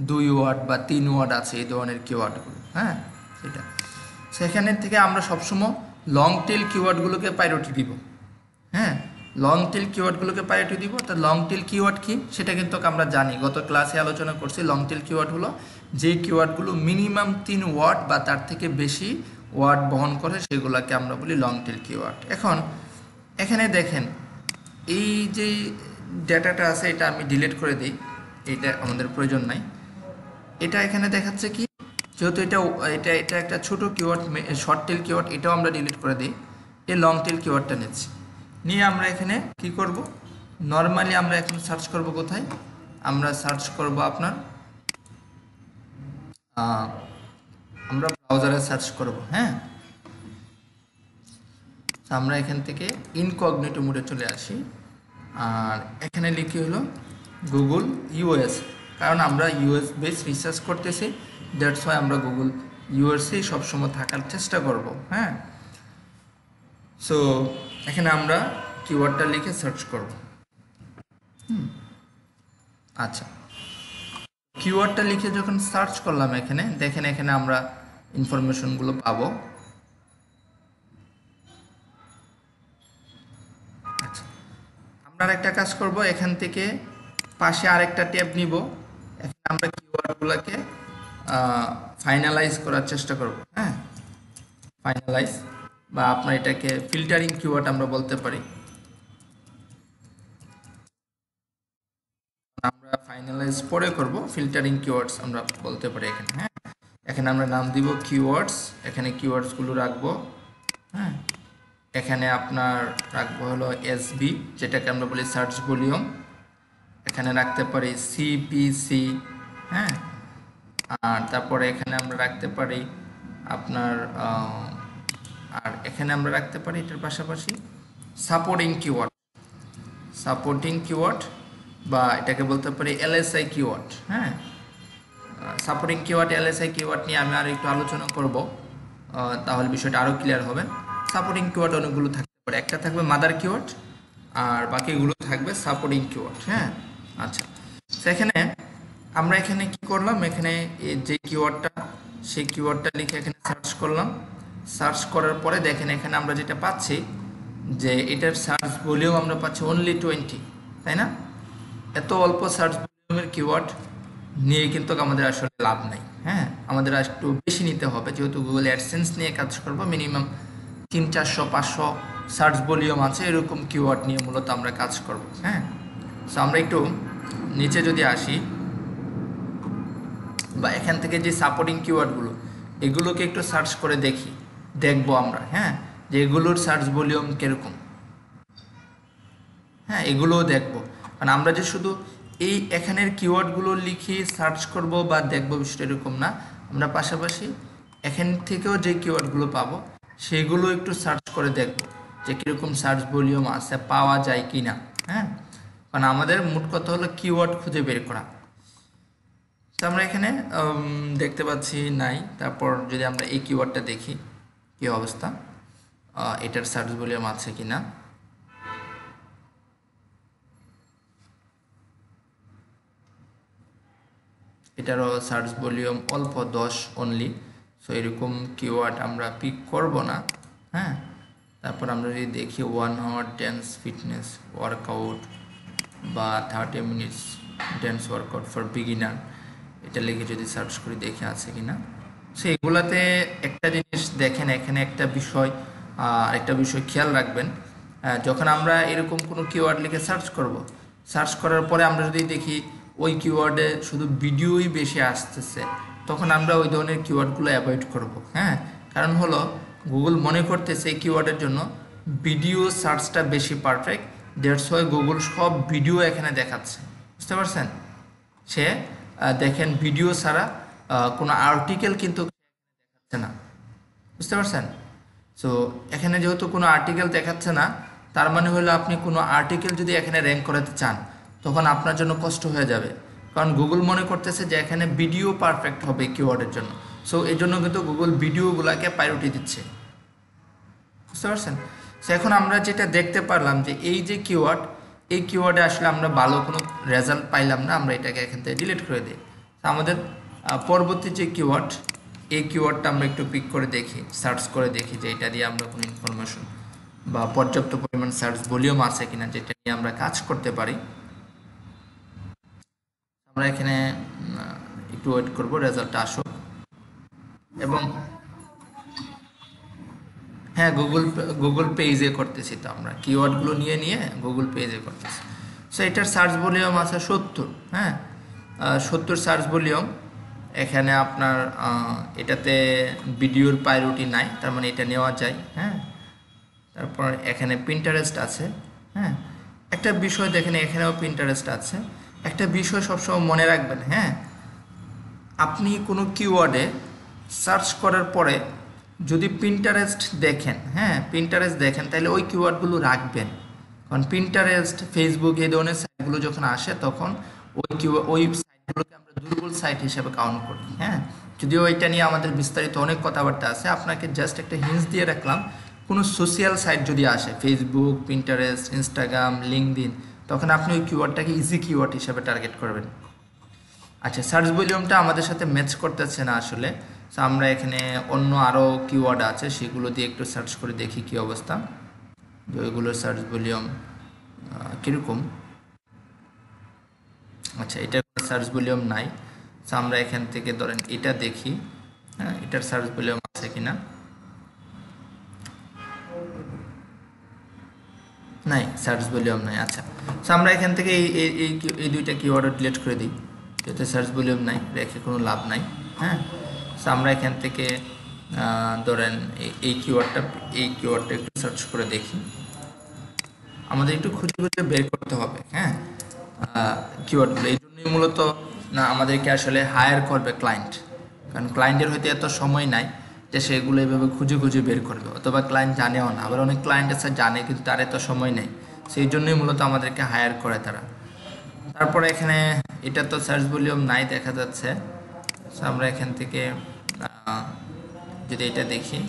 2 ওয়ার্ড বা 3 ওয়ার্ড আছে এই ধরনের কিওয়ার্ডগুলো। হ্যাঁ, সেটা সেখানের থেকে আমরা সবসময় লং টেল কিওয়ার্ডগুলোকে প্রায়োরিটি দিব। হ্যাঁ, লং টেল কিওয়ার্ডগুলোকে প্রায়োরিটি দিব। তো লং টেল কিওয়ার্ড কি সেটা কিন্তু আমরা জানি, গত ক্লাসে আলোচনা করছি। লং টেল কিওয়ার্ড হলো যে কিওয়ার্ডগুলো মিনিমাম 3 ওয়ার্ড বা তার থেকে বেশি ওয়ার্ড বহন করে, সেগুলোকে আমরা বলি লং টেল কিওয়ার্ড। এখন এখানে দেখেন এই যে ডেটাটা আছে এটা আমি ডিলিট করে দিই, এটা আমাদের প্রয়োজন নাই। এটা এখানে দেখাচ্ছে কি, যেহেতু এটা এটা এটা একটা ছোট কিওয়ার্ড, শর্ট টেল কিওয়ার্ড, এটাও আমরা ডিলিট করে দিই। এই লং টেল কিওয়ার্ডটা নিচ্ছি, নিয়ে আমরা এখানে কি করব, নর্মালি আমরা এখন সার্চ করব কোথায়, আমরা সার্চ করব আপনার আমরা ব্রাউজারে সার্চ করব। হ্যাঁ, আমরা এখান থেকে ইনকগনিটো মোডে চলে আসি, আর এখানে লিখি হলো গুগল ইউএস, কারণ আমরা ইউএস বেস রিসার্চ করতেছি, দ্যাটস ওয়াই আমরা গুগল ইউএসএই সবসময় থাকার চেষ্টা করব। হ্যাঁ, সো এখানে আমরা কিওয়ার্ডটা লিখে সার্চ করব। আচ্ছা, কিওয়ার্ডটা লিখে যখন সার্চ করলাম এখানে দেখেন, এখানে আমরা ইনফরমেশনগুলো পাবো। আচ্ছা, আমরা একটা কাজ করব, এখান থেকে পাশে আরেকটা ট্যাব নিব, এখানে আমরা কিওয়ার্ডগুলোকে ফাইনালাইজ করার চেষ্টা করব। হ্যাঁ, ফাইনালাইজ বা আপনার এটাকে ফিল্টারিং কিওয়ার্ড আমরা বলতে পারি। আমরা ফাইনালাইজ পরে করব, ফিল্টারিং কিওয়ার্ডস আমরা বলতে পারি এখানে। হ্যাঁ, এখানে আমরা নাম দিব কিওয়ার্ডস, এখানে কিওয়ার্ডসগুলো রাখবো। হ্যাঁ, এখানে আপনার রাখবো হলো এসবি, যেটাকে আমরা বলি সার্চ ভলিউম। এখানে রাখতে পারি সিপিসি। হ্যাঁ, আর তারপরে এখানে আমরা রাখতে পারি আপনার আর এখানে আমরা রাখতে পারি এটার পাশাপাশি সাপোর্টিং কিওয়ার্ড, সাপোর্টিং কিওয়ার্ড বা এটাকে বলতে পারি এলএসআই কিওয়ার্ড। হ্যাঁ, সাপোর্টিং কিওয়ার্ড, এলএসআই কিওয়ার্ড নিয়ে আমি আর একটু আলোচনা করব, তাহলে বিষয়টা আরও ক্লিয়ার হবে। সাপোর্টিং কিওয়ার্ড অনেকগুলো থাকতে পারে, একটা থাকবে মাদার কিওয়ার্ড আর বাকিগুলো থাকবে সাপোর্টিং কিওয়ার্ড। হ্যাঁ, আচ্ছা, সেখানে আমরা এখানে কি করলাম, এখানে যে কিওয়ার্ডটা সেই কিওয়ার্ডটা লিখে এখানে সার্চ করলাম। সার্চ করার পরে দেখেন এখানে আমরা যেটা পাচ্ছি যে এটার সার্চ ভলিউম আমরা পাচ্ছি অনলি 20, তাই না? এত অল্প সার্চ ভলিউমের কিওয়ার্ড নিয়ে কিন্তু আমাদের আসলে লাভ নাই। হ্যাঁ, আমাদের একটু বেশি নিতে হবে, যেহেতু গুগল অ্যাডসেন্স নিয়ে কাজ করবো, মিনিমাম 300, 400, 500 সার্চ ভলিউম আছে, এরকম কিওয়ার্ড নিয়ে মূলত আমরা কাজ করব। হ্যাঁ, সো আমরা একটু নিচে যদি আসি বা এখান থেকে যে সাপোর্টিং কিওয়ার্ডগুলো এগুলোকে একটু সার্চ করে দেখবো আমরা। হ্যাঁ, যে এগুলোর সার্চ ভলিউম কীরকম। হ্যাঁ, এগুলোও দেখবো, কারণ আমরা যে শুধু এই এখানের কিওয়ার্ডগুলো লিখে সার্চ করব বা দেখবো বিষয়টা এরকম না, আমরা পাশাপাশি এখান থেকেও যে কিওয়ার্ডগুলো পাবো সেগুলো একটু সার্চ করে দেখব যে কীরকম সার্চ ভলিউম আছে, পাওয়া যায় কি না। হ্যাঁ, কারণ আমাদের মোট কথা হলো কিওয়ার্ড খুঁজে বের করা। তো আমরা এখানে দেখতে পাচ্ছি নাই। তারপর যদি আমরা এই কিওয়ার্ডটা দেখি কি অবস্থা, এটার সার্চ ভলিউম আছে কি না। এটারও সার্চ ভলিউম অল্প 10 অনলি। সো এরকম কিওয়ার্ড আমরা পিক করব না। হ্যাঁ, তারপর আমরা যদি দেখি 1 আওয়ার ড্যান্স ফিটনেস ওয়ার্কআউট বা 30 minutes dance workout for beginner, এটা লিখে যদি সার্চ করি দেখে আছে কি না। সো এগুলাতে একটা জিনিস দেখেন, এখানে একটা বিষয় খেয়াল রাখবেন, যখন আমরা এরকম কোনো কিওয়ার্ড লিখে সার্চ করার পরে আমরা যদি দেখি ওই কিওয়ার্ডে শুধু ভিডিওই বেশি আসতেছে, তখন আমরা ওই ধরনের কিওয়ার্ডগুলো অ্যাভয়েড করব। হ্যাঁ, কারণ হলো গুগল মনে করতেছে এই কিওয়ার্ডের জন্য ভিডিও সার্চটা বেশি পারফেক্ট, দ্যাটস ওয়াই গুগল সব ভিডিও এখানে দেখাচ্ছে। বুঝতে পারছেন? সে দেখেন ভিডিও ছাড়া কোনো আর্টিকেল কিন্তু দেখাচ্ছে না, বুঝতে পারছেন? সো এখানে যেহেতু কোনো আর্টিকেল দেখাচ্ছে না, তার মানে হলো আপনি কোনো আর্টিকেল যদি এখানে র্যাঙ্ক করাতে চান তখন আপনার জন্য কষ্ট হয়ে যাবে, কারণ গুগল মনে করতেছে যে এখানে ভিডিও পারফেক্ট হবে কিওয়ার্ডের জন্য। সো এই জন্য কিন্তু গুগল ভিডিওগুলোকে প্রায়োরিটি দিচ্ছে, বুঝতে পারছেন? সো এখন আমরা যেটা দেখতে পারলাম যে এই যে কিওয়ার্ড, এই কিওয়ার্ডে আসলে আমরা ভালো কোনো রেজাল্ট পাইলাম না, আমরা এটাকে এখান থেকে ডিলিট করে দিই। আমাদের পরবর্তী যে কিওয়ার্ড, এই কিওয়ার্ডটা আমরা একটু পিক করে দেখি, সার্চ করে দেখি যে এটা দিয়ে আমরা কোনো ইনফরমেশন বা পর্যাপ্ত পরিমাণ সার্চ ভলিউম আছে কিনা যেটা নিয়ে আমরা কাজ করতে পারি। আমরা এখানে একটু ওয়েট করব রেজাল্টটা আসুক। এবং হ্যাঁ, গুগল পেজে করতেছি, তো আমরা কিওয়ার্ডগুলো নিয়ে নিয়ে গুগল পেজে করতেছি। সো এটার সার্চ ভলিউম আছে 70, হ্যাঁ 70 সার্চ ভলিউম। এখানে আপনার এটাতে ভিডিওর প্রায়োরিটি নাই, তার মানে এটা নেওয়া যায়, হ্যাঁ। তারপর এখানে পিন্টারেস্ট আছে, হ্যাঁ। একটা বিষয় দেখেন, এখানেও পিন্টারেস্ট আছে। একটা বিষয় সবসময় মনে রাখবেন, হ্যাঁ, আপনি কোনো কিওয়ার্ডে সার্চ করার পরে যদি পিন্টারেস্ট দেখেন, হ্যাঁ পিন্টারেস্ট দেখেন, তাহলে ওই কিওয়ার্ডগুলো রাখবেন। কারণ পিন্টারেস্ট, ফেসবুক এই ধরনের সাইটগুলো যখন আসে তখন ওই সাইটগুলোকে আমরা দুর্বল সাইট হিসেবে কাউন্ট করি, হ্যাঁ। যদিও এটা নিয়ে আমাদের বিস্তারিত অনেক কথাবার্তা আছে, আপনাকে জাস্ট একটা হিন্টস দিয়ে রাখলাম। কোনো সোশ্যাল সাইট যদি আসে, ফেসবুক, পিন্টারেস্ট, ইনস্টাগ্রাম, লিঙ্কডইন, তখন আপনি ওই কিওয়ার্ডটাকে ইজি কিওয়ার্ড হিসেবে টার্গেট করবেন। আচ্ছা, সার্চ ভলিউমটা আমাদের সাথে ম্যাচ করতেছে না আসলে। সো আমরা এখানে অন্য আরও কিওয়ার্ড আছে, সেগুলো দিয়ে একটু সার্চ করে দেখি কী অবস্থা, যে ওইগুলোর সার্চ ভলিউম কীরকম। আচ্ছা, এটার সার্চ ভলিউম নাই। সো আমরা এখান থেকে ধরেন এটা দেখি, হ্যাঁ এটার সার্চ ভলিউম আছে কিনা। নাই, সার্চ ভলিউম নাই। আচ্ছা, সো আমরা এখান থেকে এই দুইটা কিওয়ার্ড ডিলিট করে দিই, যাতে সার্চ ভলিউম নাই, রেখে কোনো লাভ নাই, হ্যাঁ। সো আমরা এখান থেকে ধরেন এই কিওয়ার্ডটা একটু সার্চ করে দেখি। আমাদের একটু খুঁজে খুঁজে বের করতে হবে, হ্যাঁ কিওয়ার্ডগুলো। এই জন্যই মূলত না আমাদেরকে আসলে হায়ার করবে ক্লায়েন্ট, কারণ ক্লায়েন্টের হয়তো এত সময় নাই যে সেগুলো এইভাবে খুঁজে খুঁজে বের করবে, অথবা ক্লায়েন্ট জানেও না। আবার অনেক ক্লায়েন্ট আছে জানে, কিন্তু তার এত সময় নেই, সেই জন্যই মূলত আমাদেরকে হায়ার করে তারা। তারপরে এখানে এটা তো সার্চ ভলিউম নাই দেখা যাচ্ছে। আমরা এখান থেকে যদি এটা দেখি,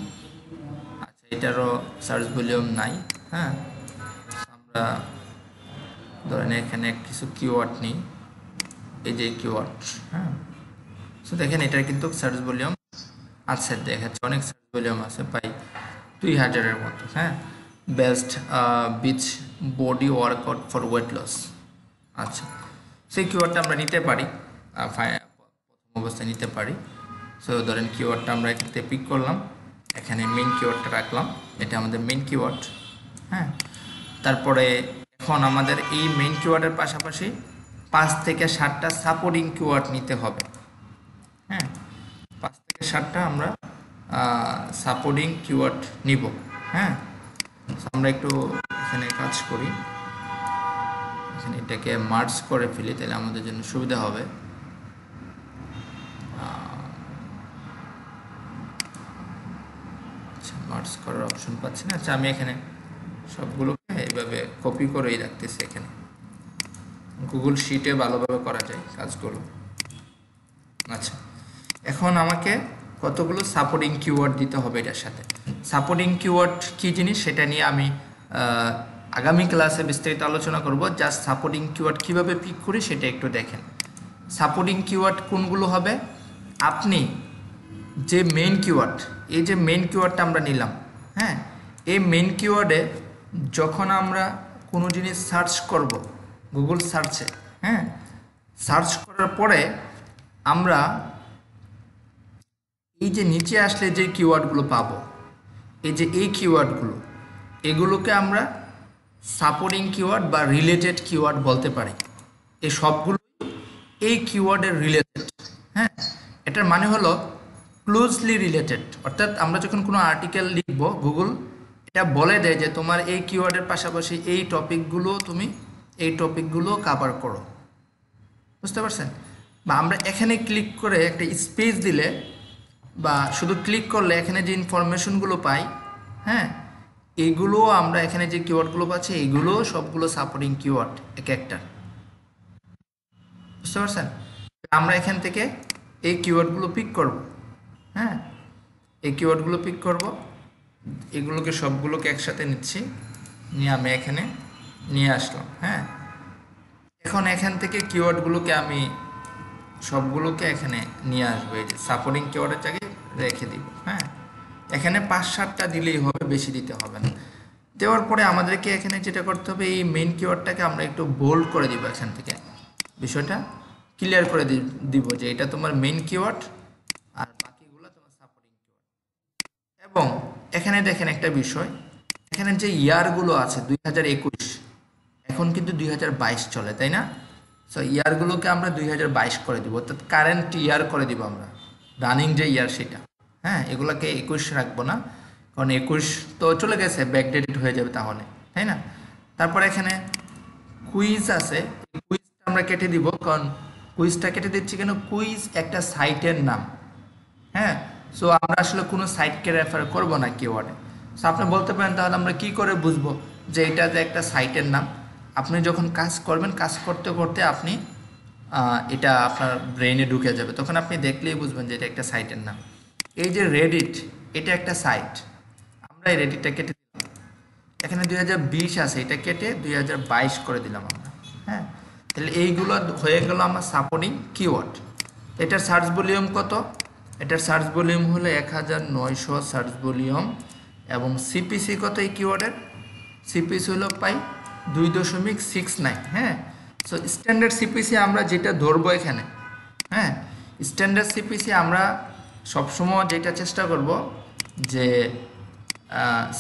আচ্ছা এটারও সার্চ ভলিউম নাই, হ্যাঁ। আমরা ধরেন এখানে কিছু কিওয়ার্ড নিই, এই যে কিওয়ার্ড, হ্যাঁ। সো দেখেন এটার কিন্তু সার্চ ভলিউম আছে, দেখাচ্ছে অনেক সার্চ ভলিউম আছে, প্রায় 2000-এর মতো, হ্যাঁ। Best beach body workout for weight loss. আচ্ছা, সেই কিওয়ার্ডটা আমরা নিতে পারি, প্রথম অবস্থায় নিতে পারি। সো ধরেন কিওয়ার্ডটা আমরা এখান থেকে পিক করলাম, এখানে মেইন কিওয়ার্ডটা রাখলাম, এটা আমাদের মেইন কিওয়ার্ড, হ্যাঁ। তারপরে এখন আমাদের এই মেইন কিওয়ার্ডের পাশাপাশি 5 থেকে 7টা সাপোর্টিং কিওয়ার্ড নিতে হবে, হ্যাঁ। 5 থেকে 7টা আমরা সাপোর্টিং কিওয়ার্ড নিব, হ্যাঁ। আমরা একটু এখানে কাজ করি, এখানে এটাকে মার্জ করে ফেলি, তাহলে আমাদের জন্য সুবিধা হবে। আচ্ছা, মার্জ করার অপশন পাচ্ছি না। আচ্ছা, আমি এখানে সবগুলোকে এইভাবে কপি করেই রাখতেছি। এখানে গুগল শিটে ভালোভাবে করা যায় কাজগুলো। আচ্ছা, এখন আমাকে কতগুলো সাপোর্টিং কিওয়ার্ড দিতে হবে এটার সাথে। সাপোর্টিং কিওয়ার্ড কী জিনিস সেটা নিয়ে আমি আগামী ক্লাসে বিস্তারিত আলোচনা করব। জাস্ট সাপোর্টিং কিওয়ার্ড কীভাবে পিক করি সেটা একটু দেখেন। সাপোর্টিং কিওয়ার্ড কোনগুলো হবে, আপনি যে মেইন কিওয়ার্ড, এই যে মেইন কিওয়ার্ডটা আমরা নিলাম, হ্যাঁ, এই মেইন কিওয়ার্ডে যখন আমরা কোনো জিনিস সার্চ করব গুগল সার্চে, হ্যাঁ, সার্চ করার পরে আমরা এই যে নিচে আসলে যে কিওয়ার্ডগুলো পাবো, এই যে এই কিওয়ার্ডগুলো, এগুলোকে আমরা সাপোর্টিং কিওয়ার্ড বা রিলেটেড কিওয়ার্ড বলতে পারি। এই সবগুলো এই কিওয়ার্ডের রিলেটেড, হ্যাঁ। এটার মানে হলো ক্লোজলি রিলেটেড, অর্থাৎ আমরা যখন কোনো আর্টিকেল লিখব গুগল এটা বলে দেয় যে তোমার এই কিওয়ার্ডের পাশাপাশি এই টপিকগুলো তুমি এই টপিকগুলো কভার করো, বুঝতে পারছেন? বা আমরা এখানে ক্লিক করে একটা স্পেস দিলে বা শুধু ক্লিক করলে এখানে যে ইনফরমেশনগুলো পাই, হ্যাঁ, এইগুলো আমরা এখানে যে কিওয়ার্ডগুলো পাচ্ছি এইগুলো সবগুলো সাপোর্টিং কিওয়ার্ড এক একটা, বুঝতে পারছেন? আমরা এখান থেকে এই কিওয়ার্ডগুলো পিক করব, হ্যাঁ, এই কিওয়ার্ডগুলো পিক করব, এগুলোকে সবগুলোকে একসাথে নিচ্ছি, নিয়ে আমি এখানে নিয়ে আসলাম। হ্যাঁ, এখন এখান থেকে কিওয়ার্ডগুলোকে আমি সবগুলোকে এখানে নিয়ে আসবো, এই যে সাপোর্টিং কিওয়ার্ডের জায়গায় রেখে দিব। হ্যাঁ, এখানে 5-7টা দিলেই হবে, বেশি দিতে হবে না। দেওয়ার পরে আমাদেরকে এখানে যেটা করতে হবে, এই মেইন কিওয়ার্ডটাকে আমরা একটু বোল্ড করে দিব, এখান থেকে বিষয়টা ক্লিয়ার করে দিব যে এটা তোমার মেইন কিওয়ার্ড আর বাকিগুলো তোমার সাপোর্টিং কিওয়ার্ড। এবং এখানে দেখেন একটা বিষয়, এখানে যে ইয়ারগুলো আছে 2021, এখন কিন্তু 2022 চলে, তাই না? সো ইয়ারগুলোকে আমরা 2022 করে দিব, অর্থাৎ কারেন্ট ইয়ার করে দিব আমরা, রানিং যে ইয়ার সেটা। হ্যাঁ, এগুলোকে 21 রাখবো না, কারণ 21 তো চলে গেছে, ব্যাকডেটেড হয়ে যাবে তাহলে, তাই না? তারপর এখানে কুইজ আছে, কুইজটা আমরা কেটে দিব, কারণ কুইজটা কেটে দিচ্ছি কেন, কুইজ একটা সাইটের নাম। হ্যাঁ, সো আমরা আসলে কোনো সাইটকে রেফার করব না কিওয়ার্ডে। সো আপনি বলতে পারেন তাহলে আমরা কি করে বুঝবো যে এটা যে একটা সাইটের নাম? আপনি যখন কাজ করবেন, কাজ করতে করতে আপনি এটা আপনার ব্রেইনে ঢুকে যাবে, তখন আপনি দেখলেই বুঝবেন যে এটা একটা সাইটের নাম। এই যে রেডিট, এটা একটা সাইট, আমরা এই রেডিটটা কেটে দিলাম, এখানে 2020 আছে, এটা কেটে 2022 করে দিলাম আমরা। হ্যাঁ, তাহলে এইগুলো হয়ে গেল আমার সাপোর্টিং কিওয়ার্ড। এটার সার্চ ভলিউম কত? এটার সার্চ ভলিউম হলো 1900 সার্চ ভলিউম, এবং সিপিসি কত এই কিওয়ার্ডের? সিপিসি হলো পাই 2.69। হ্যাঁ, সো স্ট্যান্ডার্ড সিপিসি আমরা যেটা ধরবো এখানে, হ্যাঁ, স্ট্যান্ডার্ড সিপিসি আমরা সবসময় যেটা চেষ্টা করব যে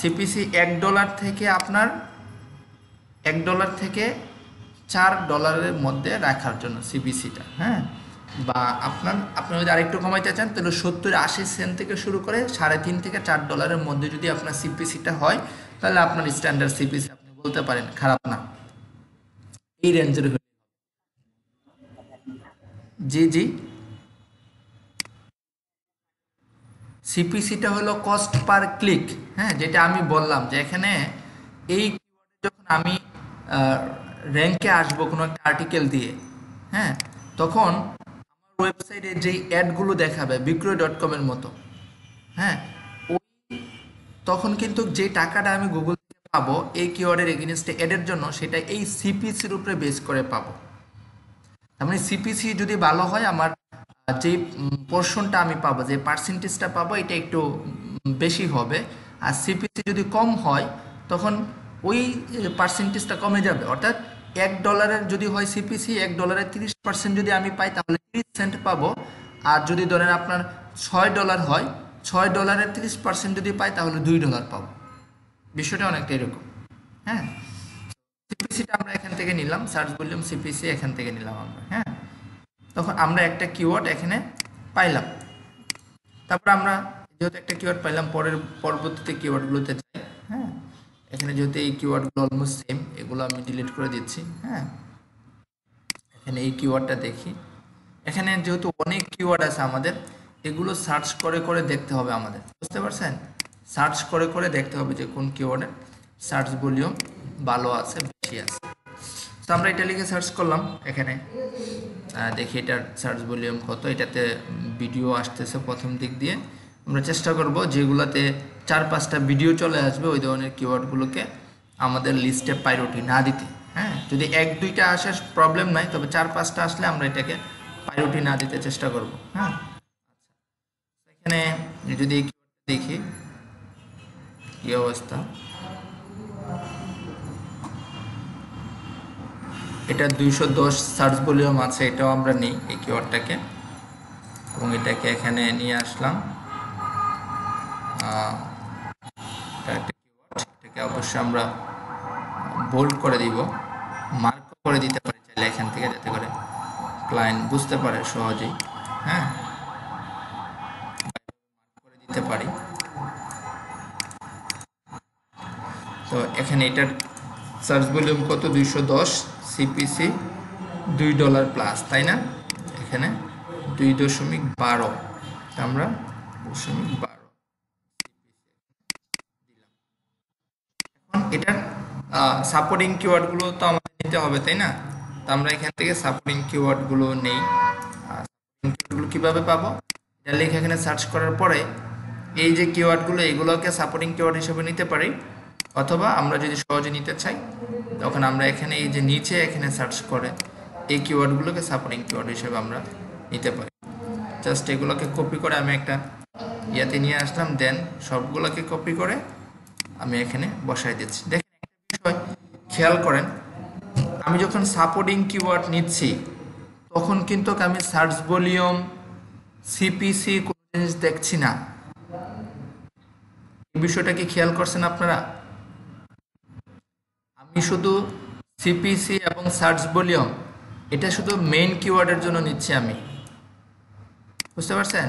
সিপিসি $1 থেকে আপনার $1 থেকে $4 মধ্যে রাখার জন্য সিপিসিটা। হ্যাঁ, বা আপনি যদি আরেকটু কমাইতে চান তাহলে 70-80 সেন্ট থেকে শুরু করে $3.5 থেকে $4 মধ্যে যদি আপনার সিপিসিটা হয়, তাহলে আপনার স্ট্যান্ডার্ড সিপিসি আপনি বলতে পারেন খারাপ না, এই রেঞ্জের। জি জি, সিপিসিটা হলো কস্ট পার ক্লিক। হ্যাঁ, যেটা আমি বললাম যে এখানে এই কিওয়ার্ডে যখন আমি র্যাঙ্কে আসবো কোনো একটা আর্টিকেল দিয়ে, হ্যাঁ, তখন আমার ওয়েবসাইটে যেই অ্যাডগুলো দেখাবে বিক্রয়.com এর মতো, হ্যাঁ, ওই তখন কিন্তু যে টাকাটা আমি গুগল থেকে পাবো এই কিওয়ার্ডের এগেইনস্টে অ্যাডের জন্য, সেটা এই সিপিসির উপরে বেস করে পাবো। তার মানে সিপিসি যদি ভালো হয়, আমার যে পোর্শনটা আমি পাবো, যে পার্সেন্টেজটা পাবো, এটা একটু বেশি হবে। আর সিপিসি যদি কম হয়, তখন ওই পার্সেন্টেজটা কমে যাবে। অর্থাৎ $1 যদি হয় সিপিসি, $1 30% যদি আমি পাই তাহলে 30 সেন্ট পাবো। আর যদি ধরেন আপনার $6 হয়, $6 30% যদি পাই তাহলে $2 পাবো। বিষয়টা অনেকটা এরকম। হ্যাঁ, সিপিসিটা আমরা এখান থেকে নিলাম, সার্চ ভলিউম সিপিসি এখান থেকে নিলাম আমরা। হ্যাঁ, তখন আমরা একটা কিওয়ার্ড এখানে পাইলাম। তারপর আমরা যেহেতু একটা কিওয়ার্ড পাইলাম, পরবর্তীতে কিওয়ার্ডগুলোতে যাই। হ্যাঁ, এখানে যেহেতু এই কিওয়ার্ডগুলো অলমোস্ট সেম, এগুলো আমি ডিলিট করে দিচ্ছি। হ্যাঁ, এখানে এই কিওয়ার্ডটা দেখি, এখানে যেহেতু অনেক কিওয়ার্ড আছে আমাদের, এগুলো সার্চ করে করে দেখতে হবে আমাদের, বুঝতে পারছেন? সার্চ করে করে দেখতে হবে যে কোন কিওয়ার্ডের সার্চ ভলিউম ভালো আছে, বেশি আছে। তো আমরা এটা লিখে সার্চ করলাম, এখানে দেখি এটার সার্চ ভলিউম কত। এটাতে ভিডিও আসতেছে প্রথম দিক দিয়ে। আমরা চেষ্টা করব যেগুলোতে 4-5টা ভিডিও চলে আসবে ওই ধরনের কিওয়ার্ডগুলোকে আমাদের লিস্টে প্রায়োরিটি না দিতে। হ্যাঁ, যদি 1-2টা আসে প্রবলেম নাই, তবে 4-5টা আসলে আমরা এটাকে প্রায়োরিটি না দিতে চেষ্টা করব। হ্যাঁ, এখানে যদি দেখি কি অবস্থা, এটা 210 সার্চ ভলিউম আছে, এটাও আমরা নিই এই কিওয়ার্ডটাকে, এবং এটাকে এখানে নিয়ে আসলাম। এটাকে অবশ্যই আমরা বোল্ড করে দিব, মার্ক করে দিতে পারি চাইলে এখান থেকে, যাতে করে ক্লায়েন্ট বুঝতে পারে সহজেই। হ্যাঁ, করে দিতে পারি। তো এখানে এটার সার্চ ভলিউম কত? 210, সিপিসি $2 প্লাস, তাই না? এখানে 2.12 আমরা 2.12 এখন এটার সাপোর্টিং কিওয়ার্ডগুলো তো আমাদের নিতে হবে, তাই না? তো আমরা এখান থেকে সাপোর্টিং কিওয়ার্ডগুলো নেই। কিওয়ার্ডগুলো কীভাবে পাবো? এটা লিখে এখানে সার্চ করার পরে এই যে কিওয়ার্ডগুলো এগুলোকে সাপোর্টিং কিওয়ার্ড হিসেবে নিতে পারি, অথবা আমরা যদি সহজে নিতে চাই তখন আমরা এখানে এই যে নিচে এখানে সার্চ করে এই কিওয়ার্ডগুলোকে সাপোর্টিং কিওয়ার্ড হিসেবে আমরা নিতে পারি। জাস্ট এগুলোকে কপি করে আমি একটা ইয়াতে নিয়ে আসলাম, দেন সবগুলোকে কপি করে আমি এখানে বসাই দিচ্ছি। দেখেন একটা বিষয় খেয়াল করেন, আমি যখন সাপোর্টিং কিওয়ার্ড নিচ্ছি তখন কিন্তু আমি সার্চ ভলিউম, সিপিসি কোনো জিনিস দেখছি না। এই বিষয়টা কি খেয়াল করছেন আপনারা? আমি শুধু সিপিসি এবং সার্চ ভলিউম এটা শুধু মেইন কিওয়ার্ডের জন্য নিচ্ছি আমি, বুঝতে পারছেন?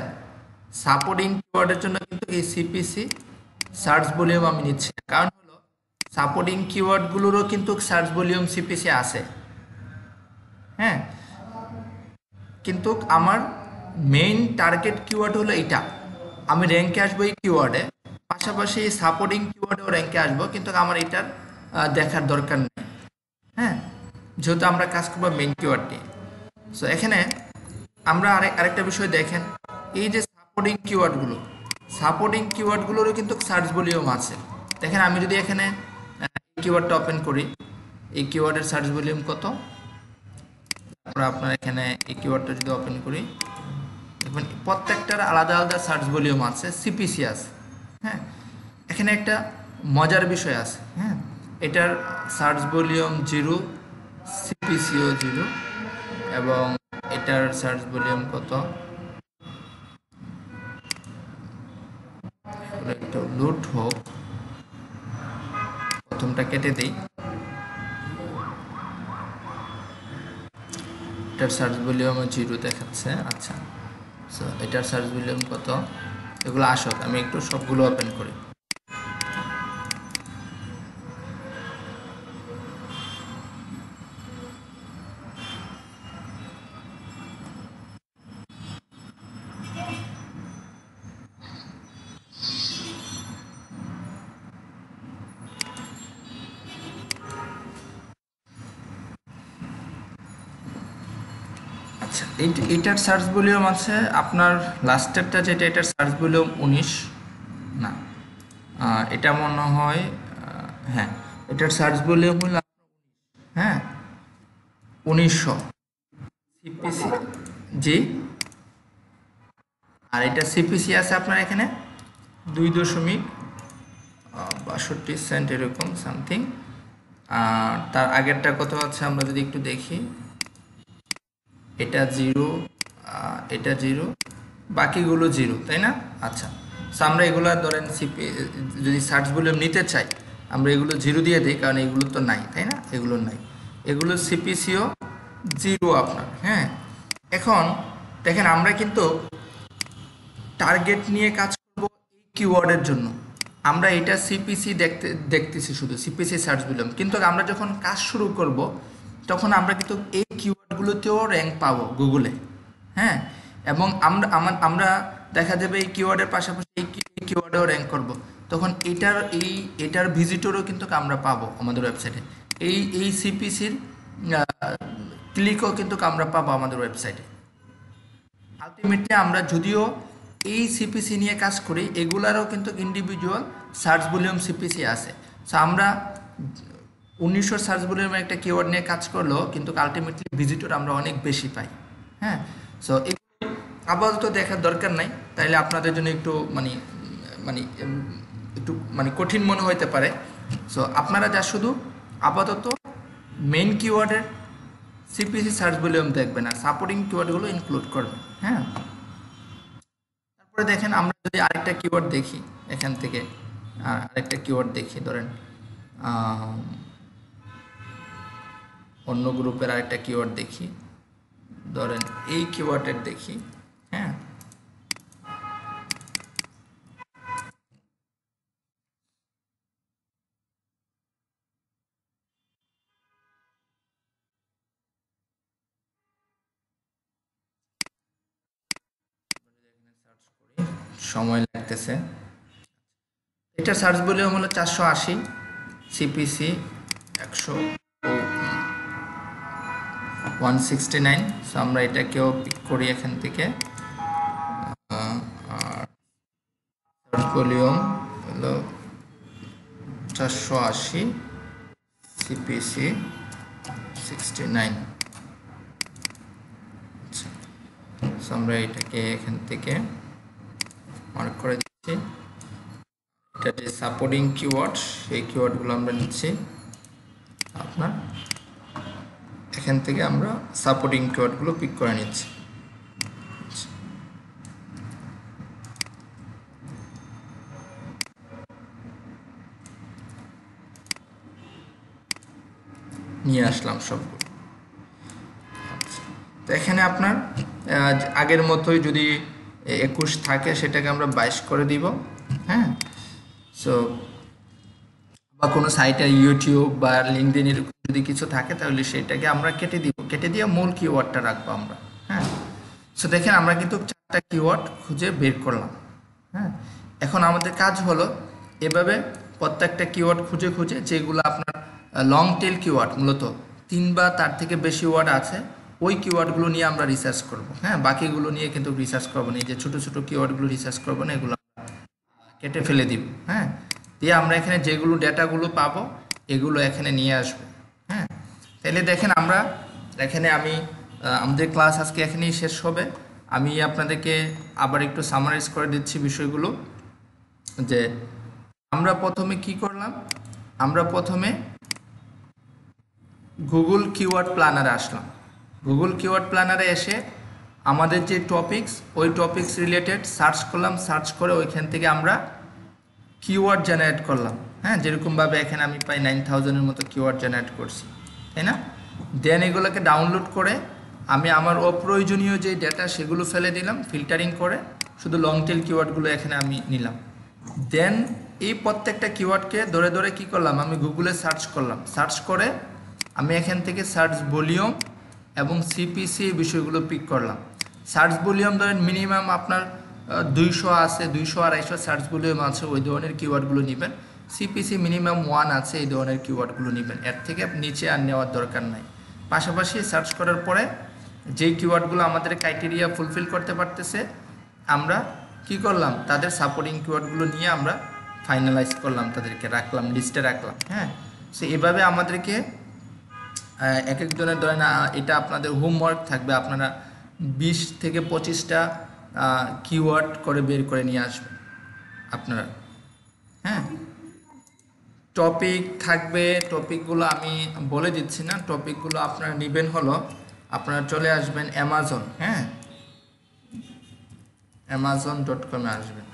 সাপোর্টিং কিওয়ার্ডের জন্য কিন্তু এই সিপিসি সার্চ ভলিউম আমি নিচ্ছি না। কারণ হলো সাপোর্টিং কিওয়ার্ডগুলোরও কিন্তু সার্চ ভলিউম সিপিসি আছে, হ্যাঁ, কিন্তু আমার মেইন টার্গেট কিওয়ার্ড হলো এইটা। আমি র্যাঙ্কে আসবো এই কিওয়ার্ডে, পাশাপাশি সাপোর্টিং কিওয়ার্ডেও র্যাঙ্কে আসবো, কিন্তু আমার এটার দেখার দরকার নেই, হ্যাঁ, যেহেতু আমরা কাজ করবো মেইন কিওয়ার্ড নিয়ে। সো এখানে আমরা আরেকটা বিষয় দেখেন, এই যে সাপোর্টিং কিওয়ার্ডগুলোরও কিন্তু সার্চ ভলিউম আছে। দেখেন আমি যদি এখানে কিওয়ার্ডটা ওপেন করি, এই কিওয়ার্ডের সার্চ ভলিউম কত, তারপর আপনার এখানে এই কিওয়ার্ডটা যদি ওপেন করি দেখবেন প্রত্যেকটার আলাদা আলাদা সার্চ ভলিউম আছে, সিপিসি আছে, হ্যাঁ। এখানে একটা মজার বিষয় আছে, হ্যাঁ, এটার সার্চ ভলিউম 0, সিপিসিও 0, এবং এটার সার্চ ভলিউম কত, একটু লোড হোক, প্রথমটা কেটে দিই। এটার সার্চ ভলিউম 0 দেখাচ্ছে, আচ্ছা। সো এটার সার্চ ভলিউম কত, এগুলো আসক, আমি একটু সবগুলো ওপেন করি। আচ্ছা, এটার সার্চ ভলিউম আছে আপনার লাস্টেরটা যেটা, এটার সার্চ ভলিউম 19 না, এটা মনে হয়, হ্যাঁ, এটার সার্চ ভলিউম হলো, হ্যাঁ, 1900 সিপিসি, জি। আর এটা সিপিসি আছে আপনার এখানে 2.62 এরকম সামথিং। আর তার আগেরটা কত আছে আমরা যদি একটু দেখি, এটা 0, এটা 0, বাকিগুলো 0, তাই না? আচ্ছা, সো আমরা এগুলো ধরেন যদি সার্চ ভলিউম নিতে চাই আমরা এগুলো 0 দিয়ে দিই, কারণ এগুলো তো নাই, তাই না? এগুলো নাই, এগুলো সিপিসিও 0 আপনার, হ্যাঁ। এখন দেখেন আমরা কিন্তু টার্গেট নিয়ে কাজ করব এই কিওয়ার্ডের জন্য, আমরা এটা সিপিসি দেখতেছি শুধু সিপিসি সার্চ ভলিউম, কিন্তু আমরা যখন কাজ শুরু করব তখন আমরা কিন্তু এই কিওয়ার্ডগুলোতেও র্যাঙ্ক পাবো গুগলে, হ্যাঁ। এবং আমরা দেখা যাবে এই কিওয়ার্ডের পাশাপাশি এই কিওয়ার্ডেও র্যাঙ্ক করব, তখন এটার ভিজিটরও কিন্তু আমরা পাবো আমাদের ওয়েবসাইটে, এই সিপিসির ক্লিকও কিন্তু আমরা পাবো আমাদের ওয়েবসাইটে। আলটিমেটলি আমরা যদিও এই সিপিসি নিয়ে কাজ করি, এগুলারও কিন্তু ইন্ডিভিজুয়াল সার্চ ভলিউম সিপিসি আছে। সো আমরা 1900 সার্চ ভলিউমের একটা কিওয়ার্ড নিয়ে কাজ করলেও কিন্তু আলটিমেটলি ভিজিটর আমরা অনেক বেশি পাই, হ্যাঁ। সো এগুলো আপাতত দেখার দরকার নাই, তাইলে আপনাদের জন্য একটু মানে একটু কঠিন মনে হতে পারে। সো আপনারা যা শুধু আপাতত মেইন কিওয়ার্ডের সিপিসি সার্চ ভলিউম দেখবেন আর সাপোর্টিং কিওয়ার্ডগুলো ইনক্লুড করবেন, হ্যাঁ। তারপরে দেখেন আমরা যদি আরেকটা কিওয়ার্ড দেখি এখান থেকে, আরেকটা কিওয়ার্ড দেখি, ধরেন অন্য গ্রুপের আরেকটা কিওয়ার্ড দেখি, ধরেন এই কিওয়ার্ডের দেখি, হ্যাঁ। সময় লাগতেছে। এটা সার্চ ভলিউম হলো 480, সিপিসি 169। সো আমরা এটাকেও পিক করি এখান থেকে। আর সার্চ ভলিউম হলো 480, সিপিসি 69। আচ্ছা, সো আমরা এটাকে এখান থেকে মার্ক করে দিচ্ছি। এটা যে সাপোর্টিং কিওয়ার্ড, সেই কিওয়ার্ডগুলো আমরা নিচ্ছি। আপনার এখান থেকে আমরা সাপোর্টিং কিওয়ার্ডগুলো পিক করে নিচ্ছি। নিয়ে আসলাম সবগুলো। আচ্ছা, তো এখানে আপনার আগের মতোই যদি 21 থাকে সেটাকে আমরা 22 করে দিব। হ্যাঁ, সো বা কোনো সাইটে ইউটিউব বা লিঙ্কডইন এরকম যদি কিছু থাকে তাহলে সেটাকে আমরা কেটে দিব, কেটে দিয়ে মূল কিওয়ার্ডটা রাখবো আমরা। হ্যাঁ, সো দেখেন আমরা কিন্তু 4টা কিওয়ার্ড খুঁজে বের করলাম। হ্যাঁ, এখন আমাদের কাজ হলো এভাবে প্রত্যেকটা কিওয়ার্ড খুঁজে খুঁজে, যেগুলো আপনার লং টেল কিওয়ার্ড, মূলত 3 বা তার থেকে বেশি ওয়ার্ড আছে, ওই কিওয়ার্ডগুলো নিয়ে আমরা রিসার্চ করব। হ্যাঁ, বাকিগুলো নিয়ে কিন্তু রিসার্চ করবো না, এই যে ছোটো ছোটো কিওয়ার্ডগুলো রিসার্চ করবো না, এগুলো কেটে ফেলে দিব। হ্যাঁ, দিয়ে আমরা এখানে যেগুলো ডেটাগুলো পাবো এগুলো এখানে নিয়ে আসবো। হ্যাঁ, তাহলে দেখেন আমরা এখানে আমাদের ক্লাস আজকে এখানেই শেষ হবে। আমি আপনাদেরকে আবার একটু সামারাইজ করে দিচ্ছি বিষয়গুলো। যে আমরা প্রথমে কি করলাম, আমরা প্রথমে গুগল কিওয়ার্ড প্ল্যানারে আসলাম। গুগল কিওয়ার্ড প্ল্যানারে এসে আমাদের যে টপিকস, ওই টপিকস রিলেটেড সার্চ করলাম। সার্চ করে ওইখান থেকে আমরা কিওয়ার্ড জেনারেট করলাম। হ্যাঁ, যেরকমভাবে এখানে আমি প্রায় 9000-এর মতো কিওয়ার্ড জেনারেট করছি, তাই না? দেন এগুলোকে ডাউনলোড করে আমি আমার অপ্রয়োজনীয় যে ডেটা সেগুলো ফেলে দিলাম, ফিল্টারিং করে শুধু লং টেল কিওয়ার্ডগুলো এখানে আমি নিলাম। দেন এই প্রত্যেকটা কিওয়ার্ডকে ধরে ধরে কি করলাম, আমি গুগলে সার্চ করলাম। সার্চ করে আমি এখান থেকে সার্চ ভলিউম এবং সিপিসি এই বিষয়গুলো পিক করলাম। সার্চ ভলিউম ধরেন মিনিমাম আপনার 200 আছে, 200-250 সার্চ ভলিউম আছে, ওই ধরনের কিওয়ার্ডগুলো নেবেন। সিপিসি মিনিমাম 1 আছে, এই ধরনের কিওয়ার্ডগুলো নেবেন। এর থেকে নিচে আর নেওয়ার দরকার নাই। পাশাপাশি সার্চ করার পরে যেই কিওয়ার্ডগুলো আমাদের ক্রাইটেরিয়া ফুলফিল করতে পারতেছে, আমরা কি করলাম, তাদের সাপোর্টিং কিওয়ার্ডগুলো নিয়ে আমরা ফাইনালাইজ করলাম, তাদেরকে রাখলাম, লিস্টে রাখলাম। হ্যাঁ, সো এভাবে আমাদেরকে এক একজনের ধরেন এটা আপনাদের হোমওয়ার্ক থাকবে, আপনারা 20 থেকে 25টা কিওয়ার্ড করে বের করে নিয়ে আসবেন আপনারা। হ্যাঁ, টপিক থাকবে, টপিকগুলো আমি বলে দিচ্ছি না, টপিকগুলো আপনারা নেবেন হলো, আপনারা চলে আসবেন অ্যামাজন। হ্যাঁ, amazon.com এ আসবেন।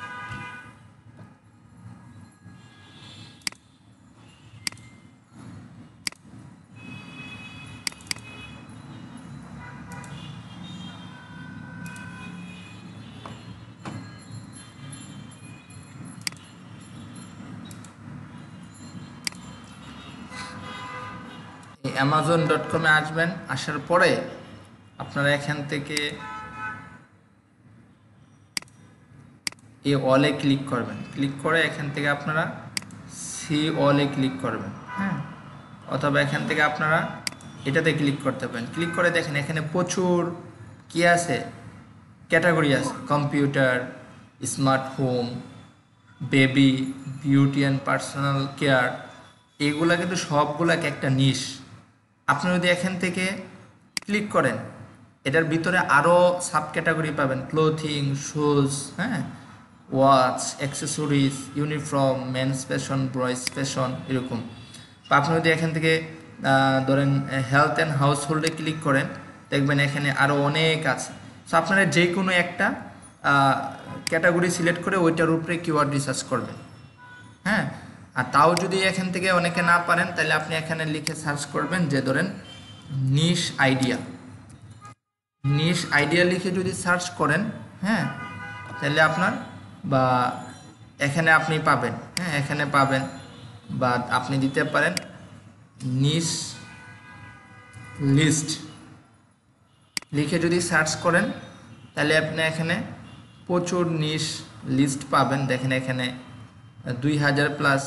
amazon.com এ আসবেন। আসার পরে আপনারা এখান থেকে এই অলে ক্লিক করবেন। ক্লিক করে এখান থেকে আপনারা সি অলে ক্লিক করবেন। হ্যাঁ, অথবা এখান থেকে আপনারা এটাতে ক্লিক করতে পারেন। ক্লিক করে দেখেন এখানে প্রচুর কি আছে, ক্যাটাগরি আছে, computer, smart home, baby, beauty and personal care. এগুলা কিন্তু সবগুলা একটা নিশ। আপনি যদি এখান থেকে ক্লিক করেন, এটার ভিতরে আরও সাব ক্যাটাগরি পাবেন, ক্লোথিং, শুজ, হ্যাঁ, watch, accessories, uniform, men's fashion, boys fashion, এরকম। বা আপনি যদি এখান থেকে ধরেন হেলথ অ্যান্ড হাউস হোল্ডে ক্লিক করেন, দেখবেন এখানে আরও অনেক আছে। সো আপনারা যে কোনো একটা ক্যাটাগরি সিলেক্ট করে ওইটার উপরে কিওয়ার্ড রিসার্চ করবেন। হ্যাঁ, আর তাও যদি এখান থেকে অনেকে না পারেন, তাহলে আপনি এখানে লিখে সার্চ করবেন যে ধরেন নিশ আইডিয়া। নিশ আইডিয়া লিখে যদি সার্চ করেন, হ্যাঁ, তাহলে আপনার বা এখানে আপনি পাবেন। হ্যাঁ, এখানে পাবেন, বা আপনি দিতে পারেন নিশ লিস্ট লিখে যদি সার্চ করেন, তাহলে আপনি এখানে প্রচুর নিশ লিস্ট পাবেন। দেখেন এখানে 2000 প্লাস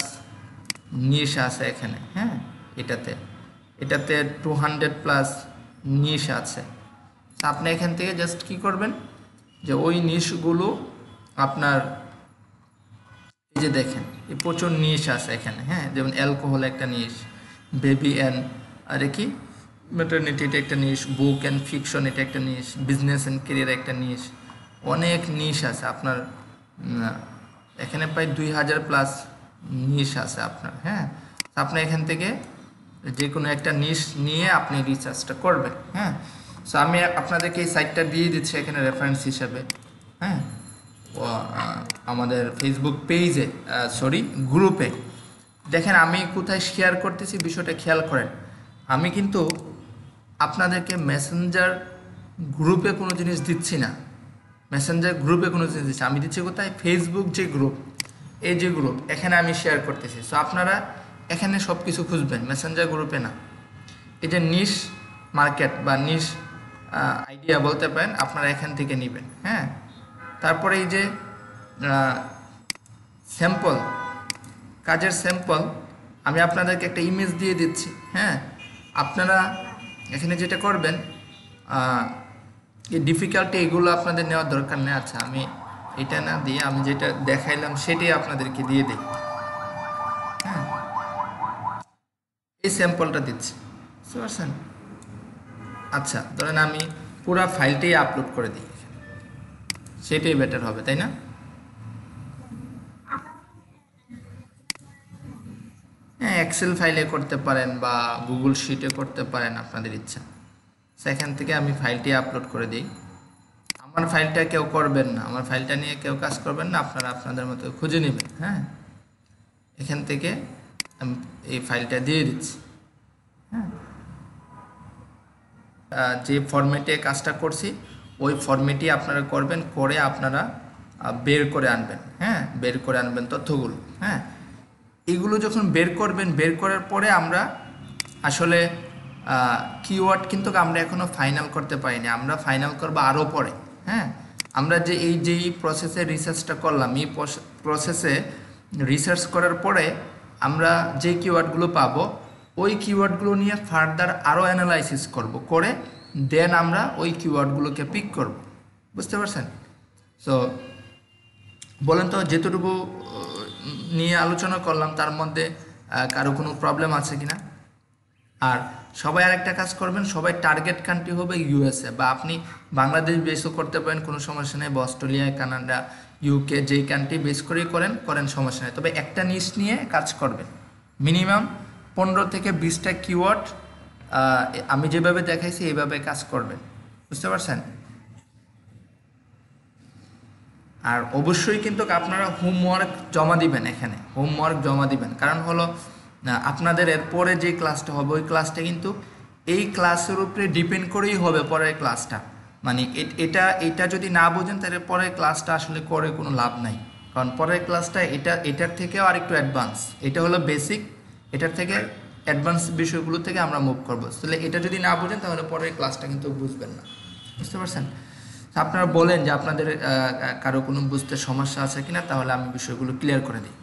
নিশ আছে এখানে, হ্যাঁ। এটাতে 200 প্লাস নিশ আছে। আপনি এখান থেকে জাস্ট কি করবেন যে ওই নিশগুলো আপনার এই যে দেখেন এই প্রচুর নিশ আছে এখানে, হ্যাঁ। যেমন অ্যালকোহল একটা নিশ, বেবি অ্যান্ড আরে কি ম্যাটারনিটি এটা একটা নিশ, বুক অ্যান্ড ফিকশন এটা একটা নিশ, বিজনেস অ্যান্ড কেরিয়ার একটা নিশ, অনেক নিশ আছে আপনার। এখানে প্রায় 2000 প্লাস নিশ আছে আপনার, হ্যাঁ। আপনি এখান থেকে যে কোনো একটা নিশ নিয়ে আপনি রিসার্চটা করবেন, হ্যাঁ। সো আমি আপনাদেরকে এই সাইটটা দিয়ে দিচ্ছি এখানে রেফারেন্স হিসাবে, হ্যাঁ। আমাদের ফেসবুক পেজে গ্রুপে দেখেন আমি কোথায় শেয়ার করতেছি, বিষয়টা খেয়াল করেন। আমি কিন্তু আপনাদেরকে মেসেঞ্জার গ্রুপে কোনো জিনিস দিচ্ছি না, মেসেঞ্জার গ্রুপে কোনো জিনিস দিচ্ছি, আমি দিচ্ছি কোথায়, ফেসবুক যে গ্রুপ, এই যে গ্রুপ এখানে আমি শেয়ার করতেছি। সো আপনারা এখানে সব কিছু খুঁজবেন, মেসেঞ্জার গ্রুপে না। এই যে নিশ মার্কেট বা নিশ আইডিয়া বলতে পারেন, আপনারা এখান থেকে নেবেন, হ্যাঁ। তারপরে এই যে স্যাম্পল কাজের স্যাম্পল আমি আপনাদেরকে একটা ইমেজ দিয়ে দিচ্ছি, হ্যাঁ। আপনারা এখানে যেটা করবেন, এই ডিফিকাল্টি এগুলো আপনাদের নেওয়ার দরকার নেই। আচ্ছা আমি এটা না দিয়ে আমি যেটা দেখাইলাম সেটাই আপনাদেরকে দিয়ে দিই, হ্যাঁ। এই স্যাম্পলটা দিচ্ছি, বুঝতে পারছেন? আচ্ছা ধরেন আমি পুরো ফাইলটাই আপলোড করে দিই, সেটাই বেটার হবে, তাই না? হ্যাঁ, এক্সেল ফাইলে করতে পারেন বা গুগল শিটে করতে পারেন, আপনাদের ইচ্ছা। সেখান থেকে আমি ফাইলটি আপলোড করে দিই। আমার ফাইলটা কেউ করবেন না, আমার ফাইলটা নিয়ে কেউ কাজ করবেন না, আপনারা আপনাদের মতো খুঁজে নেবেন, হ্যাঁ। এখান থেকে আমি এই ফাইলটা দিয়ে দিচ্ছি, হ্যাঁ। যে ফরম্যাটে কাজটা করছি ওই ফরম্যাটই আপনারা করবেন, করে আপনারা বের করে আনবেন, হ্যাঁ। বের করে আনবেন তথ্যগুলো, হ্যাঁ। এগুলো যখন বের করবেন, বের করার পরে আমরা আসলে কিওয়ার্ড কিন্তু আমরা এখনও ফাইনাল করতে পারিনি, আমরা ফাইনাল করবো আরও পরে, হ্যাঁ। আমরা যে যেই প্রসেসে রিসার্চটা করলাম, এই প্রসেসে রিসার্চ করার পরে আমরা যে কিওয়ার্ডগুলো পাবো ওই কিওয়ার্ডগুলো নিয়ে ফার্দার আরও অ্যানালাইসিস করব, করে দেন আমরা ওই কিওয়ার্ডগুলোকে পিক করব, বুঝতে পারছেন? সো বলেন তো যেটুকু নিয়ে আলোচনা করলাম তার মধ্যে কারো কোনো প্রবলেম আছে কি না? আর সবাই আরেকটা কাজ করবেন, সবাই টার্গেট কান্ট্রি হবে ইউএসএ, বা আপনি বাংলাদেশ বেসও করতে পারেন, কোনো সমস্যা নেই, বা অস্ট্রেলিয়া, কানাডা, ইউকে যেই কান্ট্রি বেস করেই করেন সমস্যা নেই। তবে একটা নিশ নিয়ে কাজ করবেন, মিনিমাম 15 থেকে 20টা কিওয়ার্ড আমি যেভাবে দেখাইছি এইভাবে কাজ করবেন, বুঝতে পারছেন? আর অবশ্যই কিন্তু আপনারা হোমওয়ার্ক জমা দিবেন, এখানে হোমওয়ার্ক জমা দিবেন, কারণ হলো আপনাদের এরপরে যে ক্লাসটা হবে ওই ক্লাসটা কিন্তু এই ক্লাসের উপরে ডিপেন্ড করেই হবে পরের ক্লাসটা। মানে এটা যদি না বোঝেন তাহলে পরের ক্লাসটা আসলে করে কোনো লাভ নাই, কারণ পরের ক্লাসটা এটার থেকেও আর একটু অ্যাডভান্স, এটা হলো বেসিক, এটার থেকে অ্যাডভান্স বিষয়গুলো থেকে আমরা মুভ করবো। তাহলে এটা যদি না বোঝেন তাহলে পরের ক্লাসটা কিন্তু বুঝবেন না, বুঝতে পারছেন? আপনারা বলেন যে আপনাদের কারো কোনো বুঝতে সমস্যা আছে কিনা, তাহলে আমি বিষয়গুলো ক্লিয়ার করে দিই।